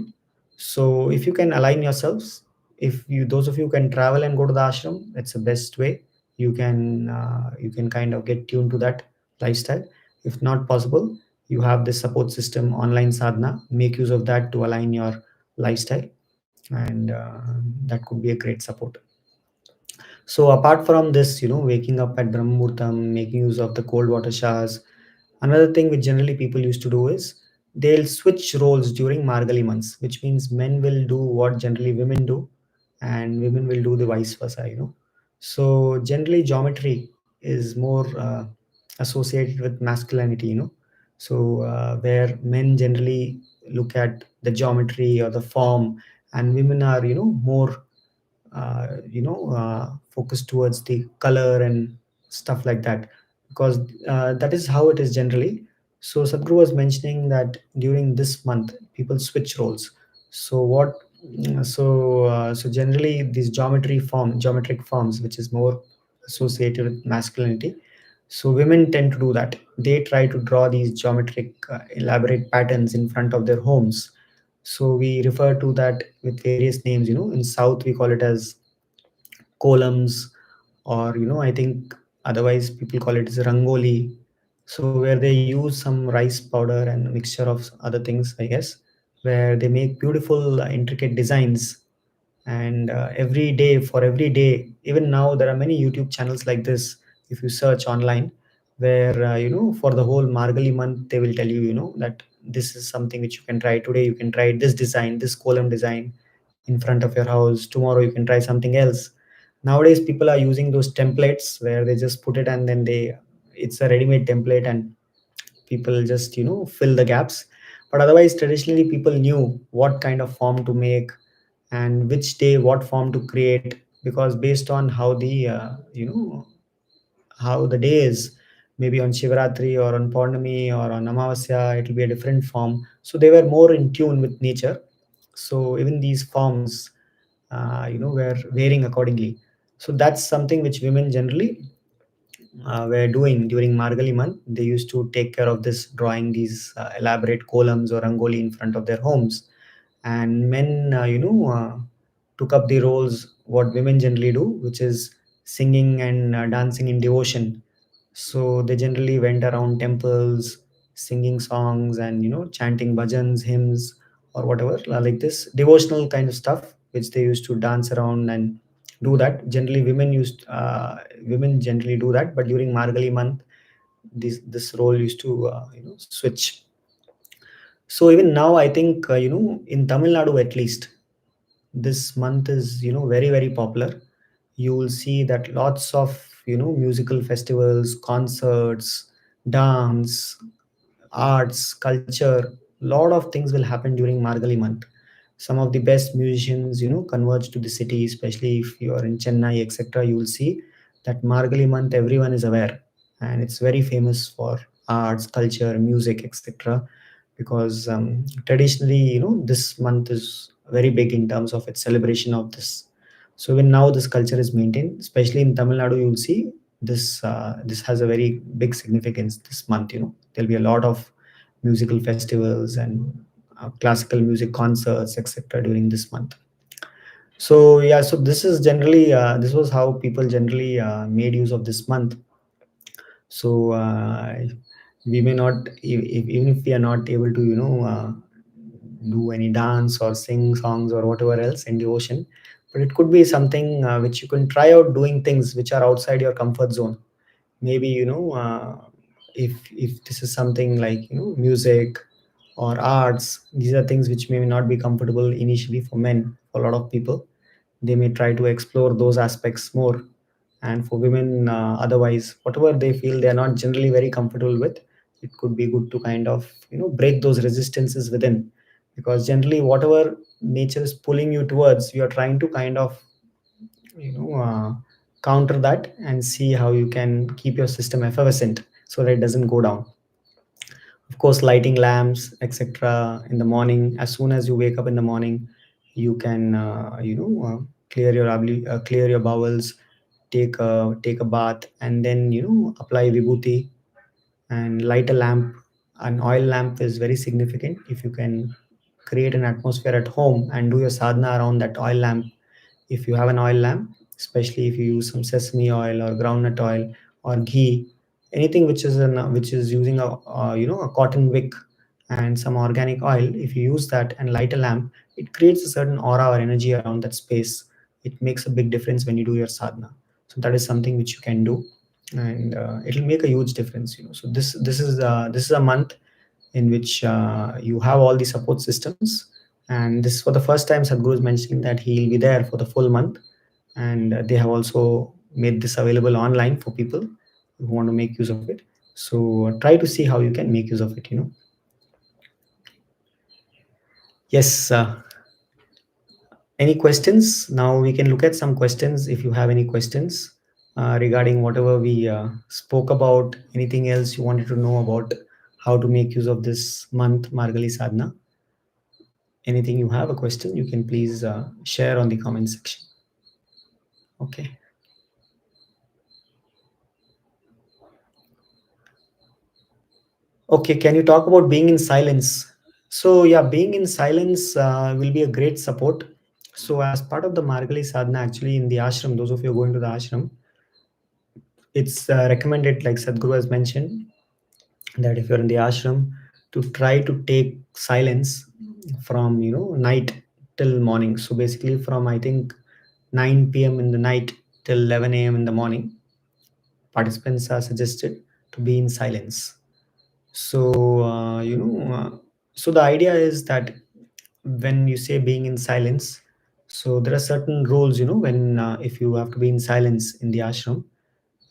So if you can align yourselves, if you those of you can travel and go to the ashram, it's the best way. You can kind of get tuned to that lifestyle. If not possible, you have this support system, online sadhana. Make use of that to align your lifestyle, and that could be a great support. So apart from this, waking up at Brahma Muhurtam, making use of the cold water showers, another thing which generally people used to do is they'll switch roles during Margali months, which means men will do what generally women do, and women will do the vice versa. So generally geometry is more associated with masculinity. So where men generally look at the geometry or the form, and women are more focused towards the color and stuff like that. because that is how it is generally. So Sadhguru was mentioning that during this month, people switch roles. So what? So generally, these geometric forms, which is more associated with masculinity. So women tend to do that. They try to draw these geometric, elaborate patterns in front of their homes. So we refer to that with various names. In South we call it as columns, or I think otherwise people call it as rangoli. So where they use some rice powder and a mixture of other things, I guess, where they make beautiful intricate designs. And every day, even now there are many YouTube channels like this. If you search online, where for the whole Margali month, they will tell you, that this is something which you can try today. You can try this design, this column design in front of your house. Tomorrow you can try something else. Nowadays people are using those templates where they just put it, and then it's a ready-made template, and people just fill the gaps. But otherwise, traditionally people knew what kind of form to make and which day what form to create, because based on how the day is, maybe on Shivaratri or on Purnami or on Amavasya, it will be a different form. So they were more in tune with nature. So even these forms, were varying accordingly. So that's something which women generally were doing during Margali month. They used to take care of this, drawing these elaborate columns or rangoli in front of their homes. And men, took up the roles what women generally do, which is singing and dancing in devotion. So they generally went around temples, singing songs and chanting bhajans, hymns, or whatever, like this devotional kind of stuff, which they used to dance around and do that. Generally, women generally do that, but during Margali month, this role used to switch. So even now, I think in Tamil Nadu at least, this month is very popular. You will see that lots of musical festivals, concerts, dance, arts, culture, lot of things will happen during Margali month. Some of the best musicians converge to the city, especially if you are in Chennai, etc. You will see that Margali month everyone is aware, and it's very famous for arts, culture, music, etc. Because traditionally this month is very big in terms of its celebration of this. So even now this culture is maintained, especially in Tamil Nadu. You will see this has a very big significance this month. There'll be a lot of musical festivals and classical music concerts, etc. during this month. So yeah, so this is generally this was how people generally made use of this month. So we may not, even if we are not able to do any dance or sing songs or whatever else in devotion, but it could be something which you can try out, doing things which are outside your comfort zone. Maybe if this is something like music or arts, these are things which may not be comfortable initially for men. For a lot of people, they may try to explore those aspects more. And for women, otherwise, whatever they feel they are not generally very comfortable with, it could be good to kind of break those resistances within. Because generally whatever nature is pulling you towards, you are trying to kind of you know uh, counter that and see how you can keep your system effervescent so that it doesn't go down. Of course, lighting lamps, etc. in the morning. As soon as you wake up in the morning, you can clear your bowels, take a bath, and then apply vibhuti and light a lamp. An oil lamp is very significant. If you can create an atmosphere at home and do your sadhana around that oil lamp, if you have an oil lamp, especially if you use some sesame oil or groundnut oil or ghee, anything which is using a cotton wick and some organic oil, if you use that and light a lamp, it creates a certain aura or energy around that space. It makes a big difference when you do your sadhana. So that is something which you can do, and it'll make a huge difference. So this is a month in which you have all the support systems. And this is for the first time Sadhguru is mentioning that he'll be there for the full month. And they have also made this available online for people who want to make use of it. So try to see how you can make use of it. Yes. Any questions? Now we can look at some questions if you have any questions. regarding whatever we spoke about. Anything else you wanted to know about how to make use of this month, Margali Sadhana? Anything you have a question, you can please share on the comment section. Okay. Okay, can you talk about being in silence? So, yeah, being in silence will be a great support. So, as part of the Margali Sadhana, actually, in the ashram, those of you going to the ashram, it's recommended, like Sadhguru has mentioned, that if you're in the ashram, to try to take silence from night till morning. So, basically, from I think 9 p.m. in the night till 11 a.m. in the morning, participants are suggested to be in silence. So, so the idea is that when you say being in silence, so there are certain rules, when if you have to be in silence in the ashram,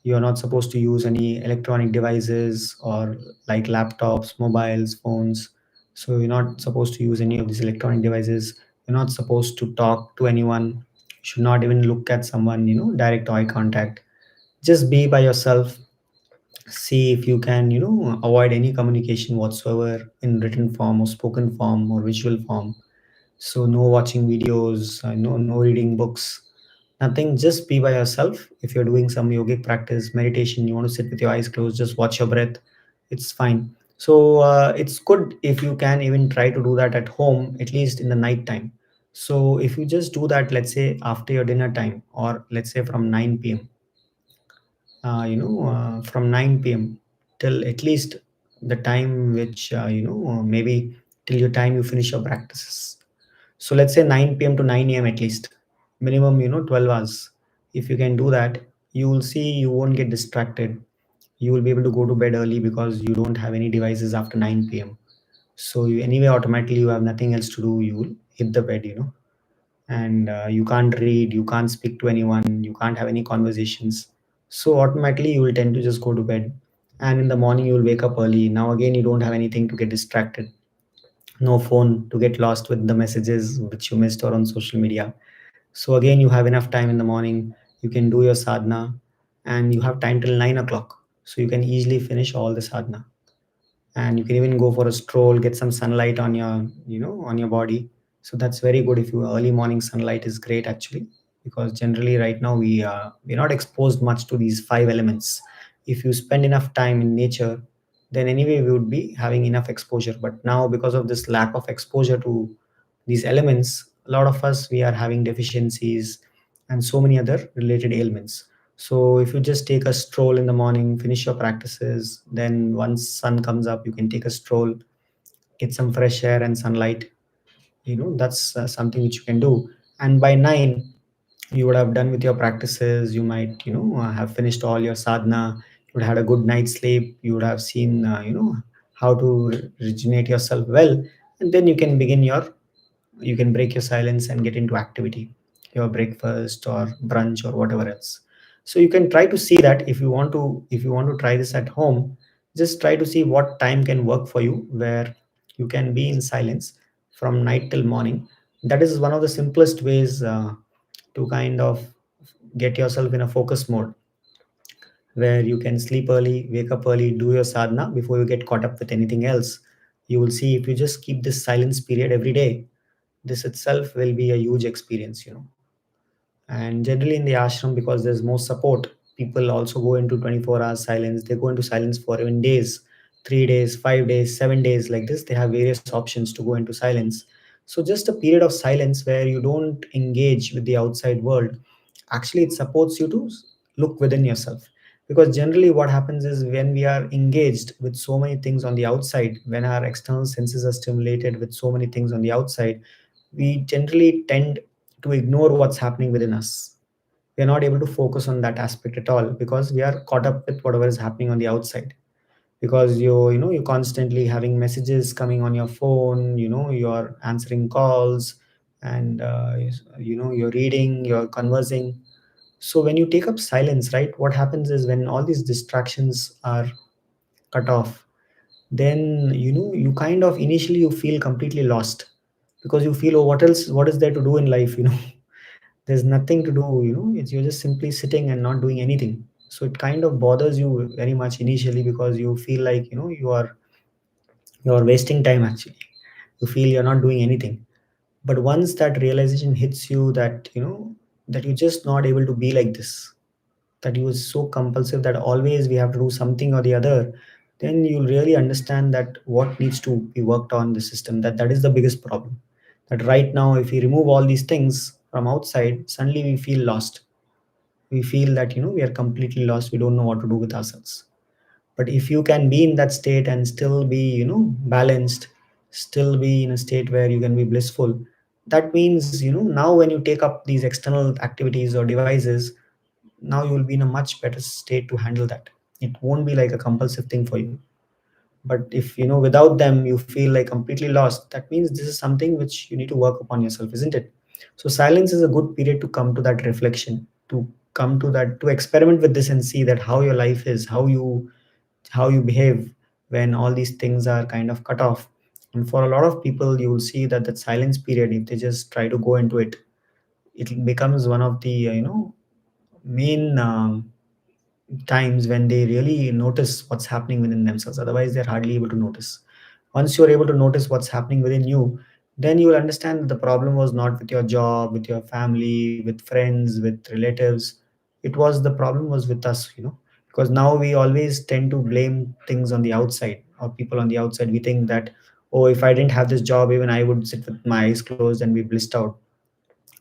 you are not supposed to use any electronic devices or like laptops, mobiles, phones. So you're not supposed to use any of these electronic devices. You're not supposed to talk to anyone. You should not even look at someone, direct eye contact. Just be by yourself. See if you can avoid any communication whatsoever in written form or spoken form or visual form. So no watching videos, no reading books, nothing. Just be by yourself. If you're doing some yogic practice, meditation, you want to sit with your eyes closed, just watch your breath. It's fine. So it's good if you can even try to do that at home, at least in the night time. So if you just do that, let's say after your dinner time, or let's say from 9 p.m., from 9 p.m. till at least the time which, maybe till your time you finish your practices. So let's say 9 p.m. to 9 a.m. at least, minimum, 12 hours. If you can do that, you will see you won't get distracted. You will be able to go to bed early because you don't have any devices after 9 p.m. So you, anyway, automatically you have nothing else to do. You will hit the bed, and you can't read, you can't speak to anyone, you can't have any conversations. So automatically you will tend to just go to bed. And in the morning you will wake up early. Now again, you don't have anything to get distracted, no phone to get lost with the messages which you missed or on social media. So again, you have enough time in the morning. You can do your sadhana, and you have time till 9 o'clock. So you can easily finish all the sadhana, and you can even go for a stroll, get some sunlight on your on your body. So that's very good. If you early morning sunlight is great actually, because generally right now we're not exposed much to these five elements. If you spend enough time in nature, then anyway we would be having enough exposure. But now, because of this lack of exposure to these elements, a lot of us, we are having deficiencies and so many other related ailments. So if you just take a stroll in the morning, finish your practices, then once sun comes up, you can take a stroll, get some fresh air and sunlight. That's something which you can do. And by 9, you would have done with your practices. You might, have finished all your sadhana. You would have had a good night's sleep. You would have seen, how to rejuvenate yourself well. And then you can break your silence and get into activity, your breakfast or brunch or whatever else. So you can try to see that. If you want to try this at home, just try to see what time can work for you, where you can be in silence from night till morning. That is one of the simplest ways to kind of get yourself in a focus mode, where you can sleep early, wake up early, do your sadhana before you get caught up with anything else. You will see, if you just keep this silence period every day, this itself will be a huge experience. And generally in the ashram, because there's more support, people also go into 24 hours silence. They go into silence for even days, 3 days, 5 days, 7 days, like this. They have various options to go into silence. So just a period of silence where you don't engage with the outside world, actually it supports you to look within yourself. Because generally what happens is, when we are engaged with so many things on the outside, when our external senses are stimulated with so many things on the outside, we generally tend to ignore what's happening within us. We are not able to focus on that aspect at all, because we are caught up with whatever is happening on the outside. Because you're constantly having messages coming on your phone, you're answering calls, and you're reading, you're conversing. So when you take up silence, right, what happens is, when all these distractions are cut off, then you kind of initially you feel completely lost, because you feel, oh, what else, what is there to do in life? There's nothing to do, it's you're just simply sitting and not doing anything. So it kind of bothers you very much initially, because you feel like, you're wasting time actually. You feel you're not doing anything. But once that realization hits you, that that you're just not able to be like this, that you was so compulsive that always we have to do something or the other, then you'll really understand that what needs to be worked on the system, that is the biggest problem. That right now, if we remove all these things from outside, suddenly we feel lost. We feel that we are completely lost, we don't know what to do with ourselves. But if you can be in that state and still be balanced, still be in a state where you can be blissful, that means now when you take up these external activities or devices, now you will be in a much better state to handle that. It won't be like a compulsive thing for you. But if without them you feel like completely lost, that means this is something which you need to work upon yourself, isn't it? So silence is a good period to come to that reflection, to come to that, to experiment with this and see that how your life is, how you behave when all these things are kind of cut off. And for a lot of people, you will see that that silence period, if they just try to go into it, it becomes one of the main times when they really notice what's happening within themselves. Otherwise, they're hardly able to notice. Once you're able to notice what's happening within you, then you will understand that the problem was not with your job, with your family, with friends, with relatives. It was, the problem was with us, because now we always tend to blame things on the outside or people on the outside. We think that, oh, if I didn't have this job, even I would sit with my eyes closed and be blissed out.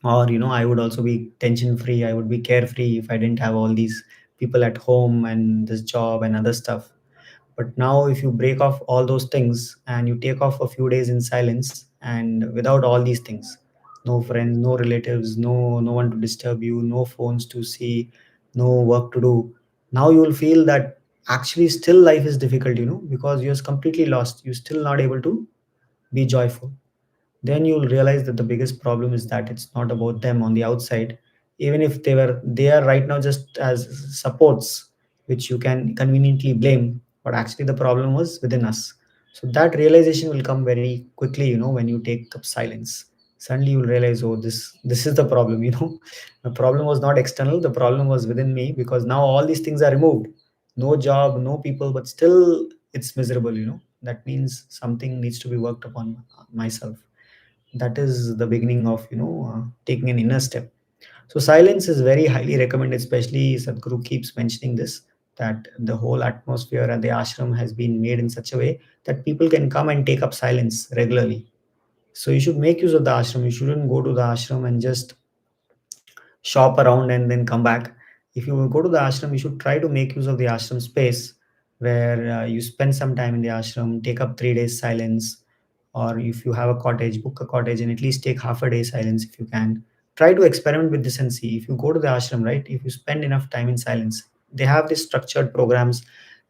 Or I would also be tension free, I would be carefree if I didn't have all these people at home and this job and other stuff. But now if you break off all those things and you take off a few days in silence and without all these things, no friends, no relatives, no one to disturb you, no phones to see, no work to do, now you will feel that actually still life is difficult, because you're completely lost, you're still not able to be joyful. Then you'll realize that the biggest problem is that it's not about them on the outside. Even if they are right now just as supports which you can conveniently blame, but actually the problem was within us. So that realization will come very quickly, when you take up silence. Suddenly you'll realize, oh, this is the problem, the problem was not external, the problem was within me, because now all these things are removed. No job, no people, but still it's miserable, that means something needs to be worked upon myself. That is the beginning of taking an inner step. So silence is very highly recommended, especially Sadhguru keeps mentioning this, that the whole atmosphere at the ashram has been made in such a way that people can come and take up silence regularly. So you should make use of the ashram. You shouldn't go to the ashram and just shop around and then come back. If you go to the ashram, you should try to make use of the ashram space, where you spend some time in the ashram, take up 3 days silence. Or if you have a cottage, book a cottage and at least take half a day silence if you can. Try to experiment with this and see. If you go to the ashram, right, if you spend enough time in silence, they have these structured programs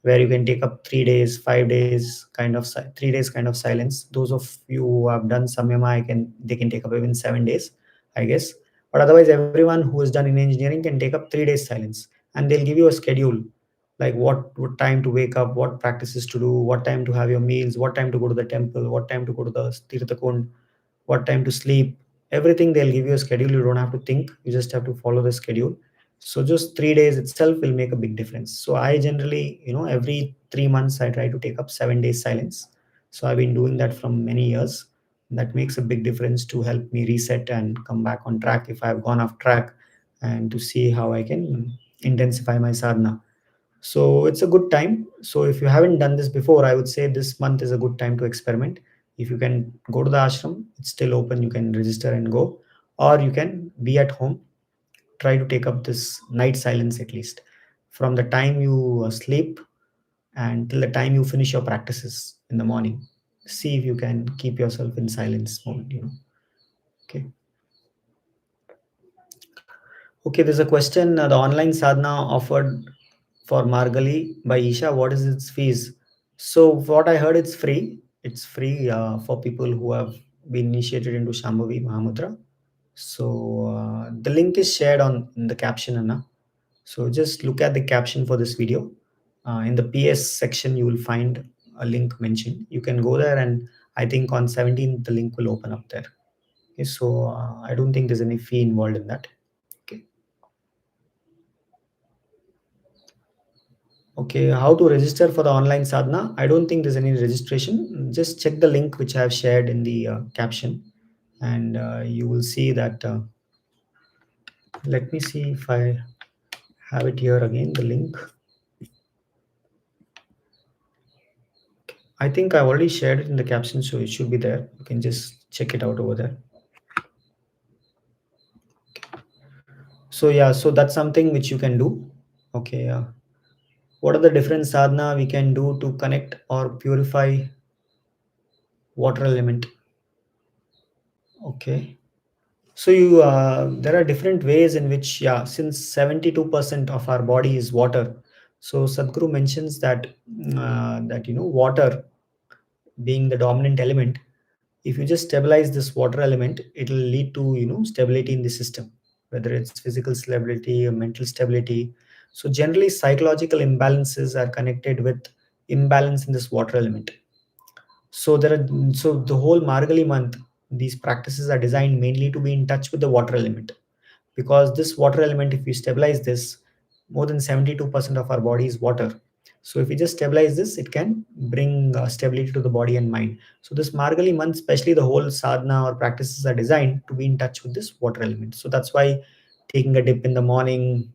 where you can take up 3 days, 5 days kind of 3 days kind of silence. Those of you who have done samyama, they can take up even 7 days, I guess. But otherwise, everyone who has done in engineering can take up 3 days silence, and they'll give you a schedule, like what time to wake up, what practices to do, what time to have your meals, what time to go to the temple, what time to go to the tirthakund, what time to sleep. Everything they'll give you a schedule. You don't have to think. You just have to follow the schedule. So just 3 days itself will make a big difference. So I generally, every 3 months I try to take up 7 days silence. So I've been doing that from many years. That makes a big difference to help me reset and come back on track if I've gone off track, and to see how I can intensify my sadhana. So it's a good time. So if you haven't done this before, I would say this month is a good time to experiment. If you can go to the ashram, it's still open. You can register and go, or you can be at home. Try to take up this night silence at least, from the time you sleep and till the time you finish your practices in the morning. See if you can keep yourself in silence mode. Okay. Okay. There's a question. The online sadhana offered for Margali by Isha, what is its fees? So what I heard, it's free. It's free for people who have been initiated into Shambhavi Mahamudra. So the link is shared on in the caption, Anna. So just look at the caption for this video. In the PS section, you will find a link mentioned. You can go there, and I think on 17th the link will open up there. Okay, so I don't think there's any fee involved in that. Okay, how to register for the online sadhana? I don't think there's any registration. Just check the link which I have shared in the caption, and you will see that. Let me see if I have it here again. The link. I think I already shared it in the caption, so it should be there. You can just check it out over there. So yeah, so that's something which you can do. Okay, what are the different sadhana we can do to connect or purify water element? Okay, so you there are different ways in which, yeah, since 72% of our body is water, so Sadhguru mentions that that water being the dominant element, if you just stabilize this water element, it will lead to stability in the system, whether it's physical stability or mental stability. So generally psychological imbalances are connected with imbalance in this water element. So there are, so the whole Margali month, these practices are designed mainly to be in touch with the water element, because this water element, if we stabilize this, more than 72% of our body is water. So if we just stabilize this, it can bring stability to the body and mind. So this Margali month, especially the whole sadhana or practices are designed to be in touch with this water element. So that's why taking a dip in the morning,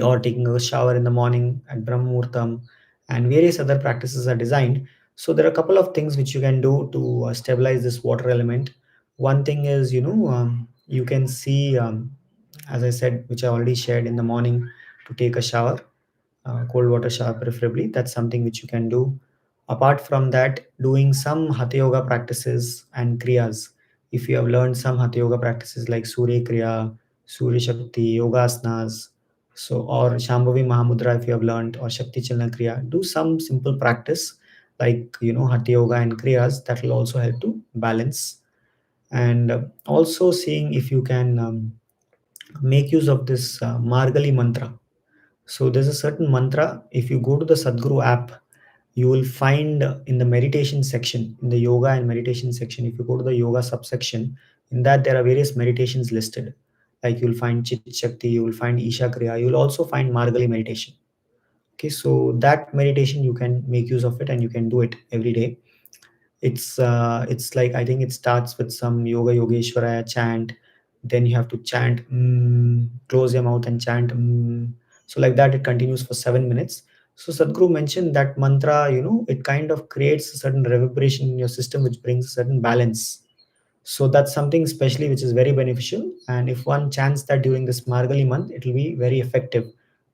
or taking a shower in the morning at Brahma Muhurtam, and various other practices are designed. So there are a couple of things which you can do to stabilize this water element. One thing is, you can see, as I said, which I already shared in the morning, to take a shower, cold water shower preferably. That's something which you can do. Apart from that, doing some Hatha Yoga practices and Kriyas. If you have learned some Hatha Yoga practices like Surya Kriya, Surya Shakti, Yogasanas, so or Shambhavi Mahamudra if you have learned, or Shakti Chalana Kriya, do some simple practice like Hatha Yoga and Kriyas. That will also help to balance. And also seeing if you can make use of this Margali mantra. So there's a certain mantra. If you go to the Sadhguru app, you will find in the meditation section, in the yoga and meditation section, if you go to the yoga subsection, in that there are various meditations listed. Like you'll find Chit Shakti, you will find Isha Kriya, you will also find Margali meditation. Okay, so that meditation you can make use of it and you can do it every day. It's like, I think it starts with some Yoga Yogeshwaraya chant, then you have to chant, close your mouth and chant, so like that it continues for 7 minutes. So Sadhguru mentioned that mantra, it kind of creates a certain reverberation in your system which brings a certain balance. So that's something especially which is very beneficial, and if one chants that during this Margali month, it will be very effective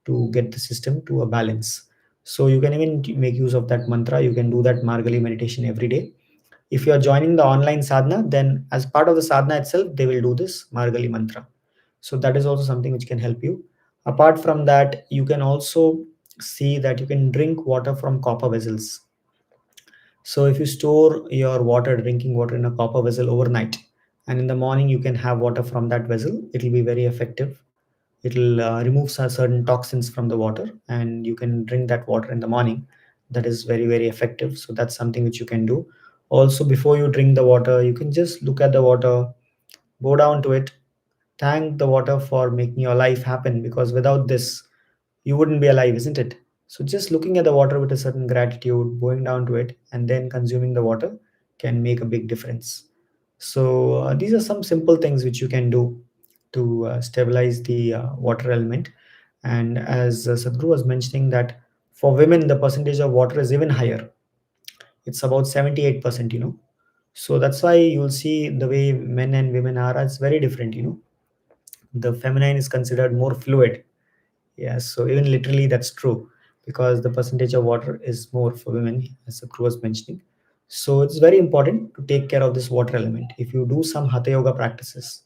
to get the system to a balance. So you can even make use of that mantra. You can do that Margali meditation every day. If you are joining the online sadhana, then as part of the sadhana itself, they will do this Margali mantra. So that is also something which can help you. Apart from that, you can also see that you can drink water from copper vessels. So if you store your water, drinking water in a copper vessel overnight, and in the morning you can have water from that vessel, it will be very effective. It will remove certain toxins from the water, and you can drink that water in the morning. That is very, very effective. So that's something which you can do. Also, before you drink the water, you can just look at the water, go down to it, thank the water for making your life happen, because without this, you wouldn't be alive, isn't it? So just looking at the water with a certain gratitude, going down to it, and then consuming the water can make a big difference. So these are some simple things which you can do to stabilize the water element. And as Sadhguru was mentioning, that for women the percentage of water is even higher. It's about 78%. So that's why you'll see the way men and women are. It's very different. The feminine is considered more fluid. Yes, so even literally that's true, because the percentage of water is more for women, as the crew was mentioning. So it's very important to take care of this water element. If you do some Hatha Yoga practices,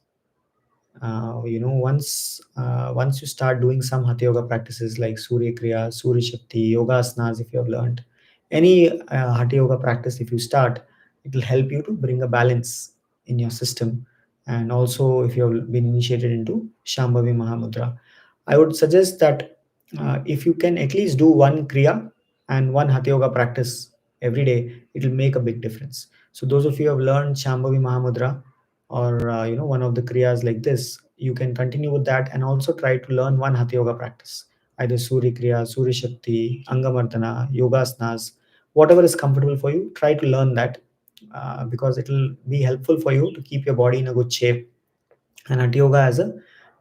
once you start doing some Hatha Yoga practices like Surya Kriya, Surya Shakti, Yogasanas, if you have learned any Hatha Yoga practice, if you start, it will help you to bring a balance in your system. And also, if you have been initiated into Shambhavi Mahamudra, I would suggest that if you can at least do one Kriya and one Hatha Yoga practice every day, it will make a big difference. So those of you who have learned Shambhavi Mahamudra, or one of the kriyas like this, you can continue with that and also try to learn one Hatha Yoga practice. either Surya Kriya, Surya Shakti, Angamardana, Yogasanas, whatever is comfortable for you. Try to learn that because it will be helpful for you to keep your body in a good shape. And Hatha Yoga as a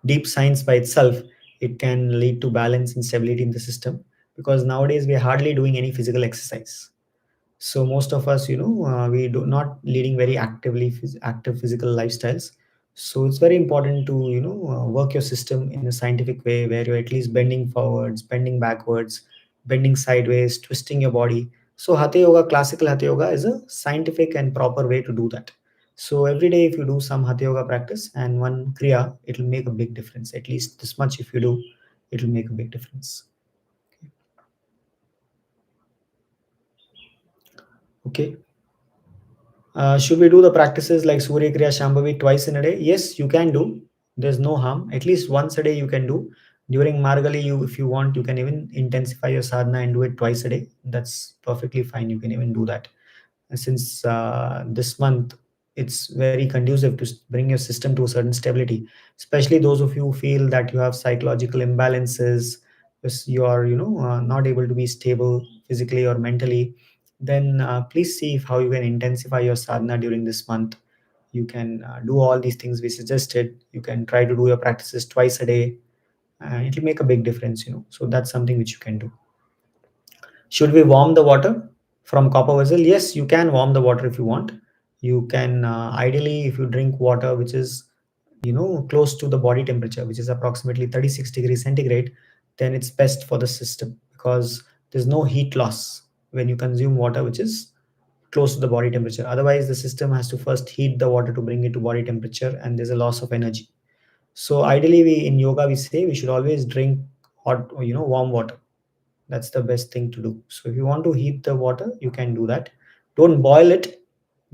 deep science by itself, it can lead to balance and stability in the system, because nowadays we are hardly doing any physical exercise. So most of us, we do not leading very active physical lifestyles. So it's very important to work your system in a scientific way, where you're at least bending forwards, bending backwards, bending sideways, twisting your body. So Hatha Yoga, classical Hatha Yoga, is a scientific and proper way to do that. So every day if you do some Hatha Yoga practice and one kriya, it will make a big difference. At least this much if you do, it will make a big difference. Okay. Should we do the practices like Surya Kriya Shambhavi twice in a day? Yes, you can do. There's no harm. At least once a day you can do. During Margali, if you want, you can even intensify your sadhana and do it twice a day. That's perfectly fine. You can even do that. Since this month, it's very conducive to bring your system to a certain stability, especially those of you who feel that you have psychological imbalances, you are not able to be stable physically or mentally. Then please see if how you can intensify your sadhana during this month. You can do all these things we suggested. You can try to do your practices twice a day, and it will make a big difference. So that's something which you can do. Should we warm the water from copper vessel? Yes, you can warm the water if you want. You can ideally, if you drink water which is close to the body temperature, which is approximately 36 degrees centigrade, then it's best for the system, because there's no heat loss when you consume water which is close to the body temperature. Otherwise, the system has to first heat the water to bring it to body temperature, and there's a loss of energy. So ideally, we in yoga we say we should always drink hot, or warm water. That's the best thing to do. So if you want to heat the water, you can do that. Don't boil it,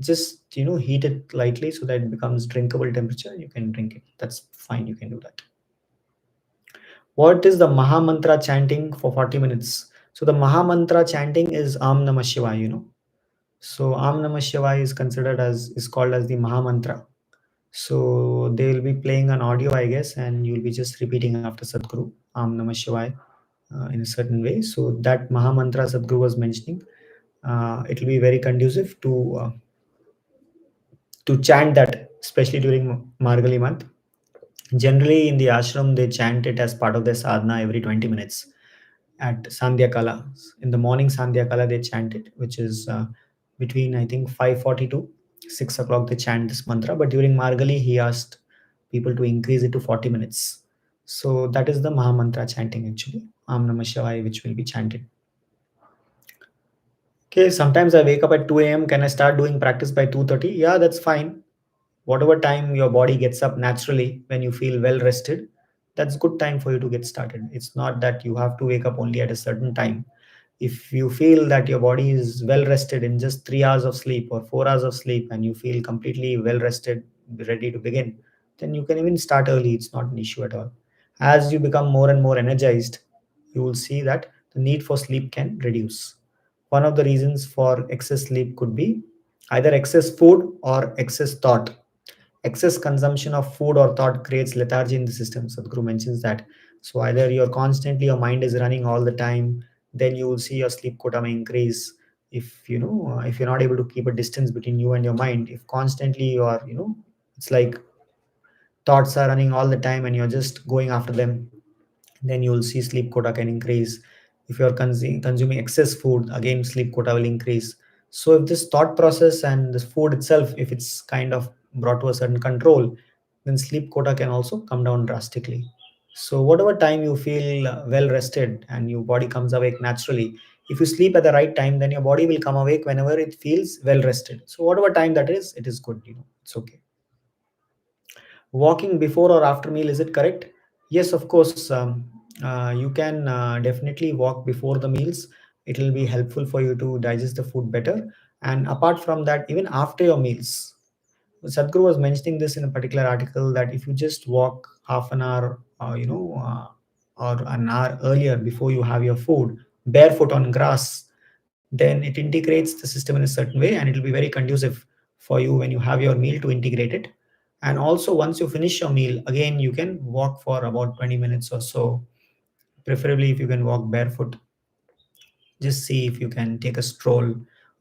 just heat it lightly so that it becomes drinkable temperature. You can drink it. That's fine. You can do that. What is the Maha mantra chanting for 40 minutes? So the Maha mantra chanting is Am Namah Shivaya. So Am Namah Shivaya is called as the Maha mantra. So they will be playing an audio, I guess, and you'll be just repeating after Sadhguru, Am Namah Shivaya, in a certain way. So that Maha mantra Sadhguru was mentioning, it will be very conducive to chant that, especially during Margali month. Generally, in the ashram, they chant it as part of their sadhana every 20 minutes at Sandhya Kala. In the morning Sandhya Kala, they chant it, which is between, I think, 5:40 to 6 o'clock, they chant this mantra. But during Margali, he asked people to increase it to 40 minutes. So that is the Maha mantra chanting actually, Am Namah Shivaya, which will be chanted. Okay, sometimes I wake up at 2 a.m. Can I start doing practice by 2:30? Yeah, that's fine. Whatever time your body gets up naturally when you feel well rested, that's good time for you to get started. It's not that you have to wake up only at a certain time. If you feel that your body is well rested in just 3 hours of sleep or 4 hours of sleep, and you feel completely well rested, ready to begin, then you can even start early. It's not an issue at all. As you become more and more energized, you will see that the need for sleep can reduce. One of the reasons for excess sleep could be either excess food or excess thought. Excess consumption of food or thought creates lethargy in the system. Sadhguru mentions that. So either you're constantly, your mind is running all the time, then you will see your sleep quota may increase. If you're not able to keep a distance between you and your mind, if constantly you are, it's like thoughts are running all the time and you're just going after them, then you will see sleep quota can increase. If you're consuming excess food, again sleep quota will increase. So if this thought process and this food itself, if it's kind of brought to a certain control, then sleep quota can also come down drastically. So whatever time you feel well rested and your body comes awake naturally, if you sleep at the right time, then your body will come awake whenever it feels well rested. So whatever time that is, it is good. It's okay. Walking before or after meal, is it correct? Yes, of course. You can definitely walk before the meals. It will be helpful for you to digest the food better. And apart from that, even after your meals, Sadhguru was mentioning this in a particular article, that if you just walk half an hour, or an hour earlier before you have your food, barefoot on grass, then it integrates the system in a certain way, and it will be very conducive for you when you have your meal to integrate it. And also, once you finish your meal, again you can walk for about 20 minutes or so Preferably, if you can walk barefoot, just see if you can take a stroll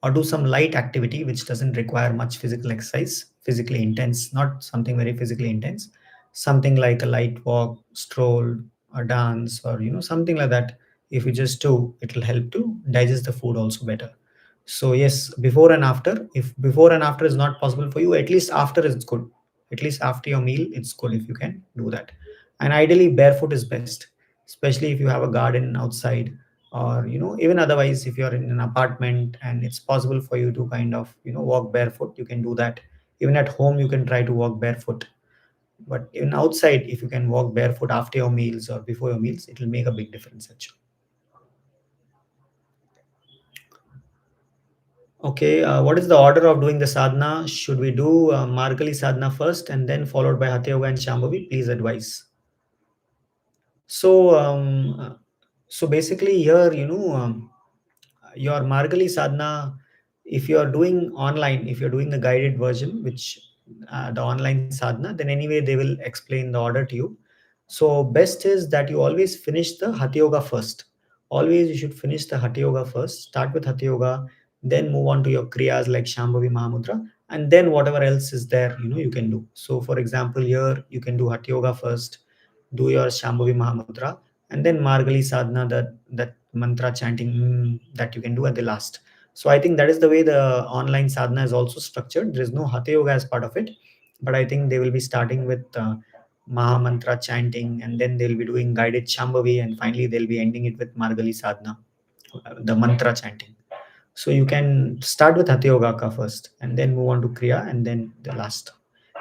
or do some light activity which doesn't require much physical exercise, physically intense, not something very physically intense, something like a light walk, stroll, or dance, or something like that. If you just do, it will help to digest the food also better. So yes, before and after. If before and after is not possible for you, at least after is good. At least after your meal, it's good if you can do that. And ideally, barefoot is best, especially if you have a garden outside, or even otherwise, if you're in an apartment and it's possible for you to kind of walk barefoot, you can do that. Even at home, you can try to walk barefoot. But even outside, if you can walk barefoot after your meals or before your meals, it will make a big difference actually. Okay, what is the order of doing the sadhana? Should we do Margali sadhana first and then followed by Hatha Yoga and Shambhavi? Please advise. So, so basically here, your Margali sadhana, if you are doing online, if you're doing the guided version, which the online sadhana, then anyway they will explain the order to you. So best is that you always finish the Hatha Yoga first. Always you should finish the Hatha Yoga first. Start with Hatha Yoga, then move on to your kriyas like Shambhavi Mahamudra, and then whatever else is there, you can do. So for example, here you can do Hatha Yoga first, do your Shambhavi Mahamudra, and then Margali sadhana, that mantra chanting that you can do at the last. So I think that is the way the online sadhana is also structured. There is no Hatha Yoga as part of it, but I think they will be starting with Maha mantra chanting, and then they'll be doing guided Shambhavi, and finally they'll be ending it with Margali sadhana, the mantra chanting. So you can start with Hatha Yoga first, and then move on to Kriya, and then the last.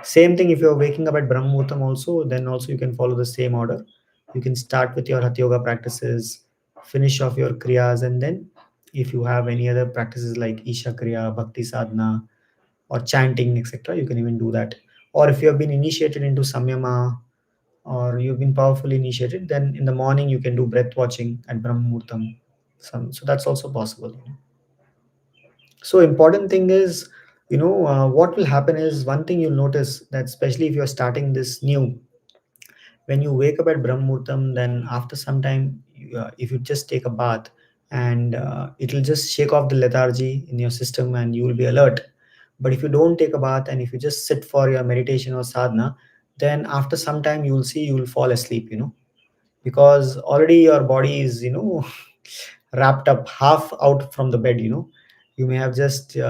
Same thing if you're waking up at Brahma Muhurtam also, then also you can follow the same order. You can start with your Hatha Yoga practices, finish off your Kriyas, and then if you have any other practices like Isha Kriya, Bhakti Sadhana, or chanting, etc., you can even do that. Or if you have been initiated into Samyama, or you've been powerfully initiated, then in the morning you can do breath watching at Brahma Muhurtam. So that's also possible. So important thing is, what will happen is, one thing you'll notice that especially if you're starting this new, when you wake up at Brahmurtam, then after some time, if you just take a bath, and it'll just shake off the lethargy in your system and you will be alert. But if you don't take a bath and if you just sit for your meditation or sadhana, then after some time you will see you will fall asleep, because already your body is wrapped up half out from the bed. You may have just you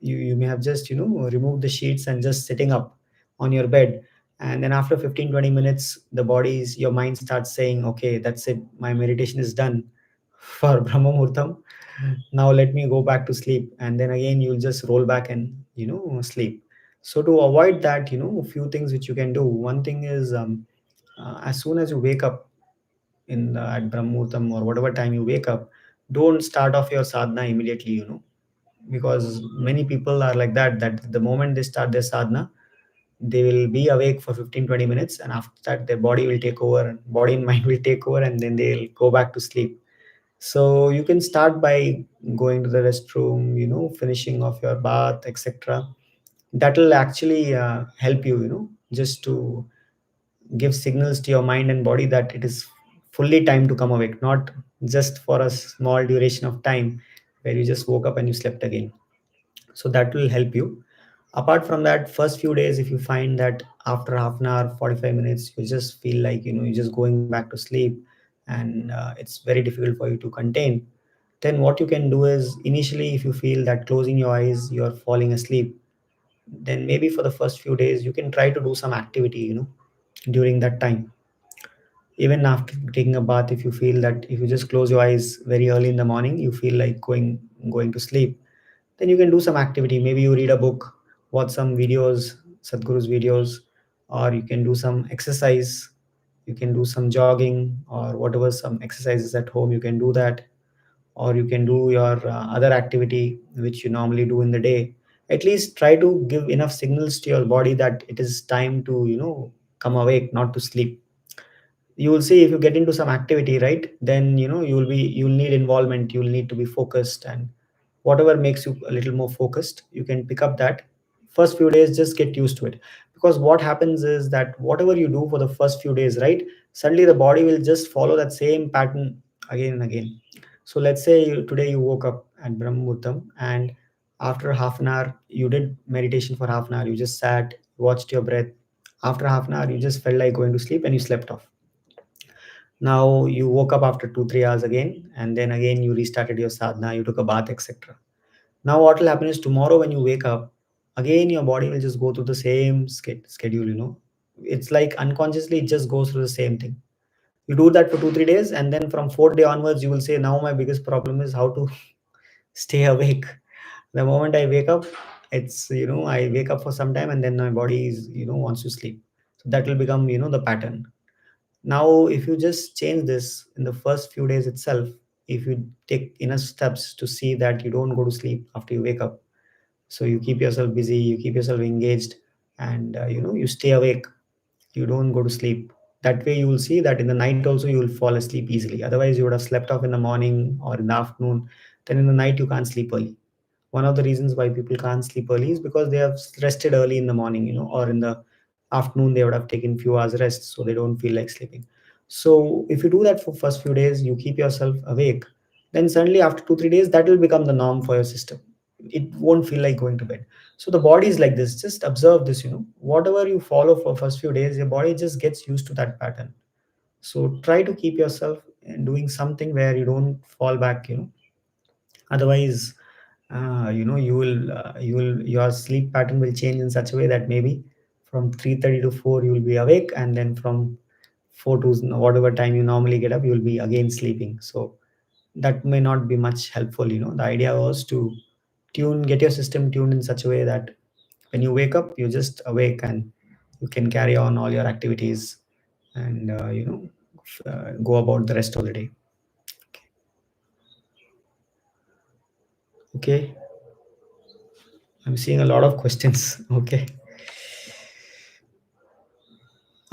may have just removed the sheets and just sitting up on your bed, and then after 15-20 minutes your mind starts saying, okay, that's it, my meditation is done for Brahma Muhurtam, now let me go back to sleep, and then again you'll just roll back and sleep. So to avoid that, a few things which you can do. One thing is, as soon as you wake up at Brahmutam or whatever time you wake up, don't start off your sadhana immediately, because many people are like that, that the moment they start their sadhana, they will be awake for 15-20 minutes, and after that their body will take over, body and mind will take over, and then they'll go back to sleep. So you can start by going to the restroom, finishing off your bath, etc. That will actually help you, just to give signals to your mind and body that it is fully time to come awake, not just for a small duration of time where you just woke up and you slept again. So that will help you. Apart from that, first few days, if you find that after half an hour, 45 minutes, you just feel like you're just going back to sleep, and it's very difficult for you to contain, then what you can do is, initially if you feel that closing your eyes you're falling asleep, then maybe for the first few days you can try to do some activity during that time. Even after taking a bath, if you feel that if you just close your eyes very early in the morning, you feel like going to sleep, then you can do some activity. Maybe you read a book, watch some videos, Sadhguru's videos, or you can do some exercise. You can do some jogging or whatever, some exercises at home, you can do that. Or you can do your other activity which you normally do in the day. At least try to give enough signals to your body that it is time to come awake, not to sleep. You will see, if you get into some activity, right, then you'll need involvement, you'll need to be focused, and whatever makes you a little more focused, you can pick up that. first few days just get used to it, because what happens is that whatever you do for the first few days, right, suddenly the body will just follow that same pattern again and again. So let's say today you woke up at Brahma Muhurtam, and after half an hour you did meditation for half an hour, you just sat, watched your breath. After half an hour you just felt like going to sleep and you slept off. Now you woke up after 2 3 hours again, and then again you restarted your sadhana, you took a bath, etc. Now what will happen is tomorrow when you wake up, again your body will just go through the same schedule, it's like unconsciously it just goes through the same thing. You do that for 2 3 days, and then from fourth day onwards you will say, now my biggest problem is how to stay awake. The moment I wake up, it's, I wake up for some time and then my body is, wants to sleep. So that will become, the pattern. Now if you just change this in the first few days itself, if you take enough steps to see that you don't go to sleep after you wake up, so you keep yourself busy, you keep yourself engaged, and you stay awake, you don't go to sleep. That way you will see that in the night also you will fall asleep easily. Otherwise you would have slept off in the morning or in the afternoon, then in the night you can't sleep early. One of the reasons why people can't sleep early is because they have rested early in the morning, or in the afternoon they would have taken few hours rest, so they don't feel like sleeping. So if you do that for first few days, you keep yourself awake, then suddenly after 2 3 days that will become the norm for your system. It won't feel like going to bed. So the body is like this. Just observe this, whatever you follow for first few days, your body just gets used to that pattern. So try to keep yourself doing something where you don't fall back, otherwise your sleep pattern will change in such a way that maybe from 3:30 to 4 you will be awake, and then from 4 to whatever time you normally get up you will be again sleeping. So that may not be much helpful. The idea was to get your system tuned in such a way that when you wake up you're just awake and you can carry on all your activities, and go about the rest of the day. Okay, I'm seeing a lot of questions. Okay.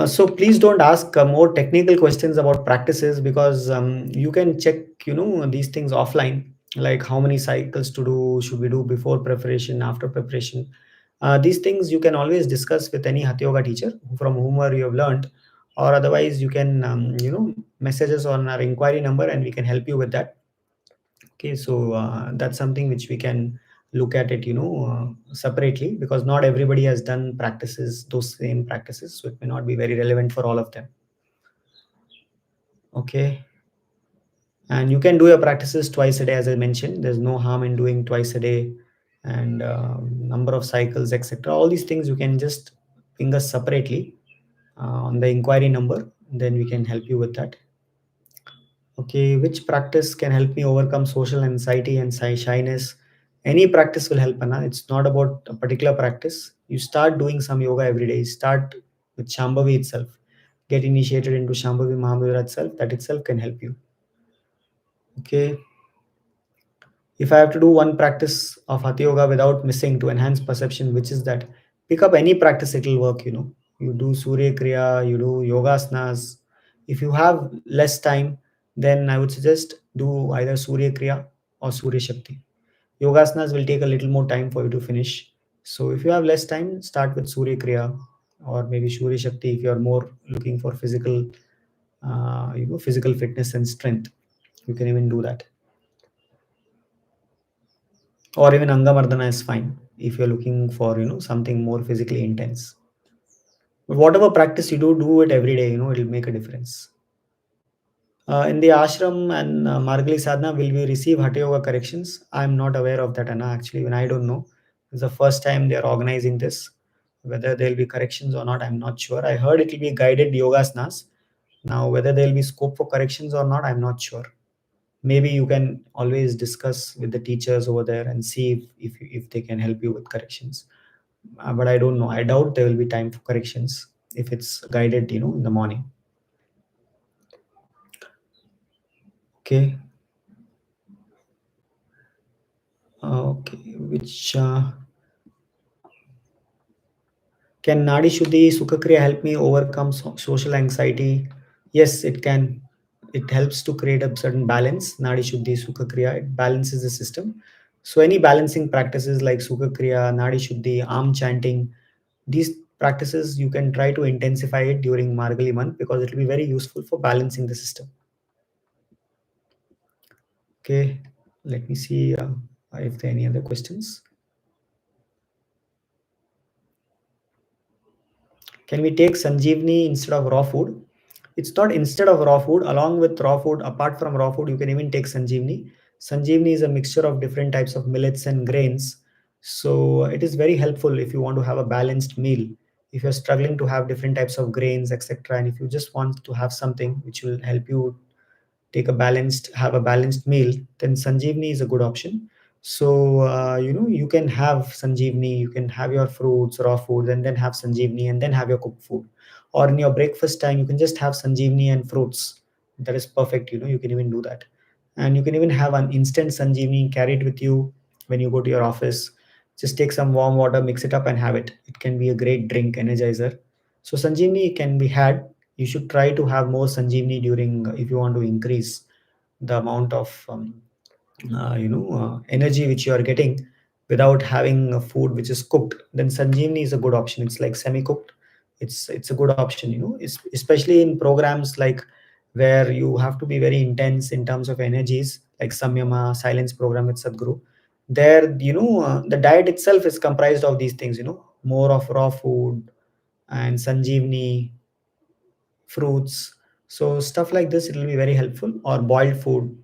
So please don't ask more technical questions about practices, because you can check, these things offline, like how many cycles to do, should we do before preparation, after preparation. These things you can always discuss with any Hatha Yoga teacher from whomever you have learned, or otherwise you can, message us on our inquiry number and we can help you with that. Okay, so that's something which we can look at it, separately, because not everybody has done practices, those same practices, so it may not be very relevant for all of them. Okay, and you can do your practices twice a day, as I mentioned. There's no harm in doing twice a day, and number of cycles, etc. All these things you can just ping us separately on the inquiry number, then we can help you with that. Okay, which practice can help me overcome social anxiety and shyness? Any practice will help, Anna. It's not about a particular practice. You start doing some yoga every day. Start with Shambhavi itself. Get initiated into Shambhavi Mahamudra itself. That itself can help you. Okay. If I have to do one practice of Hatha Yoga without missing to enhance perception, which is that, pick up any practice, it will work. You do Surya Kriya, you do Yogasanas. If you have less time, then I would suggest do either Surya Kriya or Surya Shakti. Yogasanas will take a little more time for you to finish. So if you have less time, start with Surya Kriya or maybe Surya Shakti if you are more looking for physical, physical fitness and strength. You can even do that. Or even Angamardana is fine if you're looking for, something more physically intense. But whatever practice you do, do it every day, it'll make a difference. In the ashram and Margazhi sadhana, will we receive Hatha Yoga corrections? I'm not aware of that, Anna. Actually, even I don't know. It's the first time they're organizing this. Whether there'll be corrections or not, I'm not sure. I heard it will be guided yogasanas. Now, whether there'll be scope for corrections or not, I'm not sure. Maybe you can always discuss with the teachers over there and see if they can help you with corrections. But I don't know. I doubt there will be time for corrections if it's guided, in the morning. Okay. Okay. Which can Nadi Shuddhi Sukha Kriya help me overcome social anxiety? Yes, it can. It helps to create a certain balance. Nadi Shuddhi Sukha Kriya, it balances the system. So any balancing practices like Sukha Kriya, Nadi Shuddhi, arm chanting, these practices you can try to intensify it during Margali month, because it will be very useful for balancing the system. Okay, let me see if there are any other questions. Can we take Sanjeevani instead of raw food? It's not instead of raw food. Along with raw food, apart from raw food, you can even take Sanjeevani. Sanjeevani is a mixture of different types of millets and grains. So it is very helpful if you want to have a balanced meal. If you're struggling to have different types of grains, etc., and if you just want to have something which will help you have a balanced meal, then Sanjeevani is a good option. So you can have Sanjeevani, you can have your fruits, raw food, and then have Sanjeevani, and then have your cooked food. Or in your breakfast time, you can just have Sanjeevani and fruits. That is perfect. You can even do that. And you can even have an instant Sanjeevani, carry it with you when you go to your office. Just take some warm water, mix it up, and have it. It can be a great drink energizer. So Sanjeevani can be had. You should try to have more Sanjeevani during, if you want to increase the amount of energy which you are getting without having a food which is cooked. Then Sanjeevani is a good option. It's like semi cooked. It's a good option. Especially in programs like where you have to be very intense in terms of energies, like Samyama silence program with Sadhguru. There, the diet itself is comprised of these things. More of raw food and Sanjeevani, fruits. So stuff like this, it will be very helpful, or boiled food.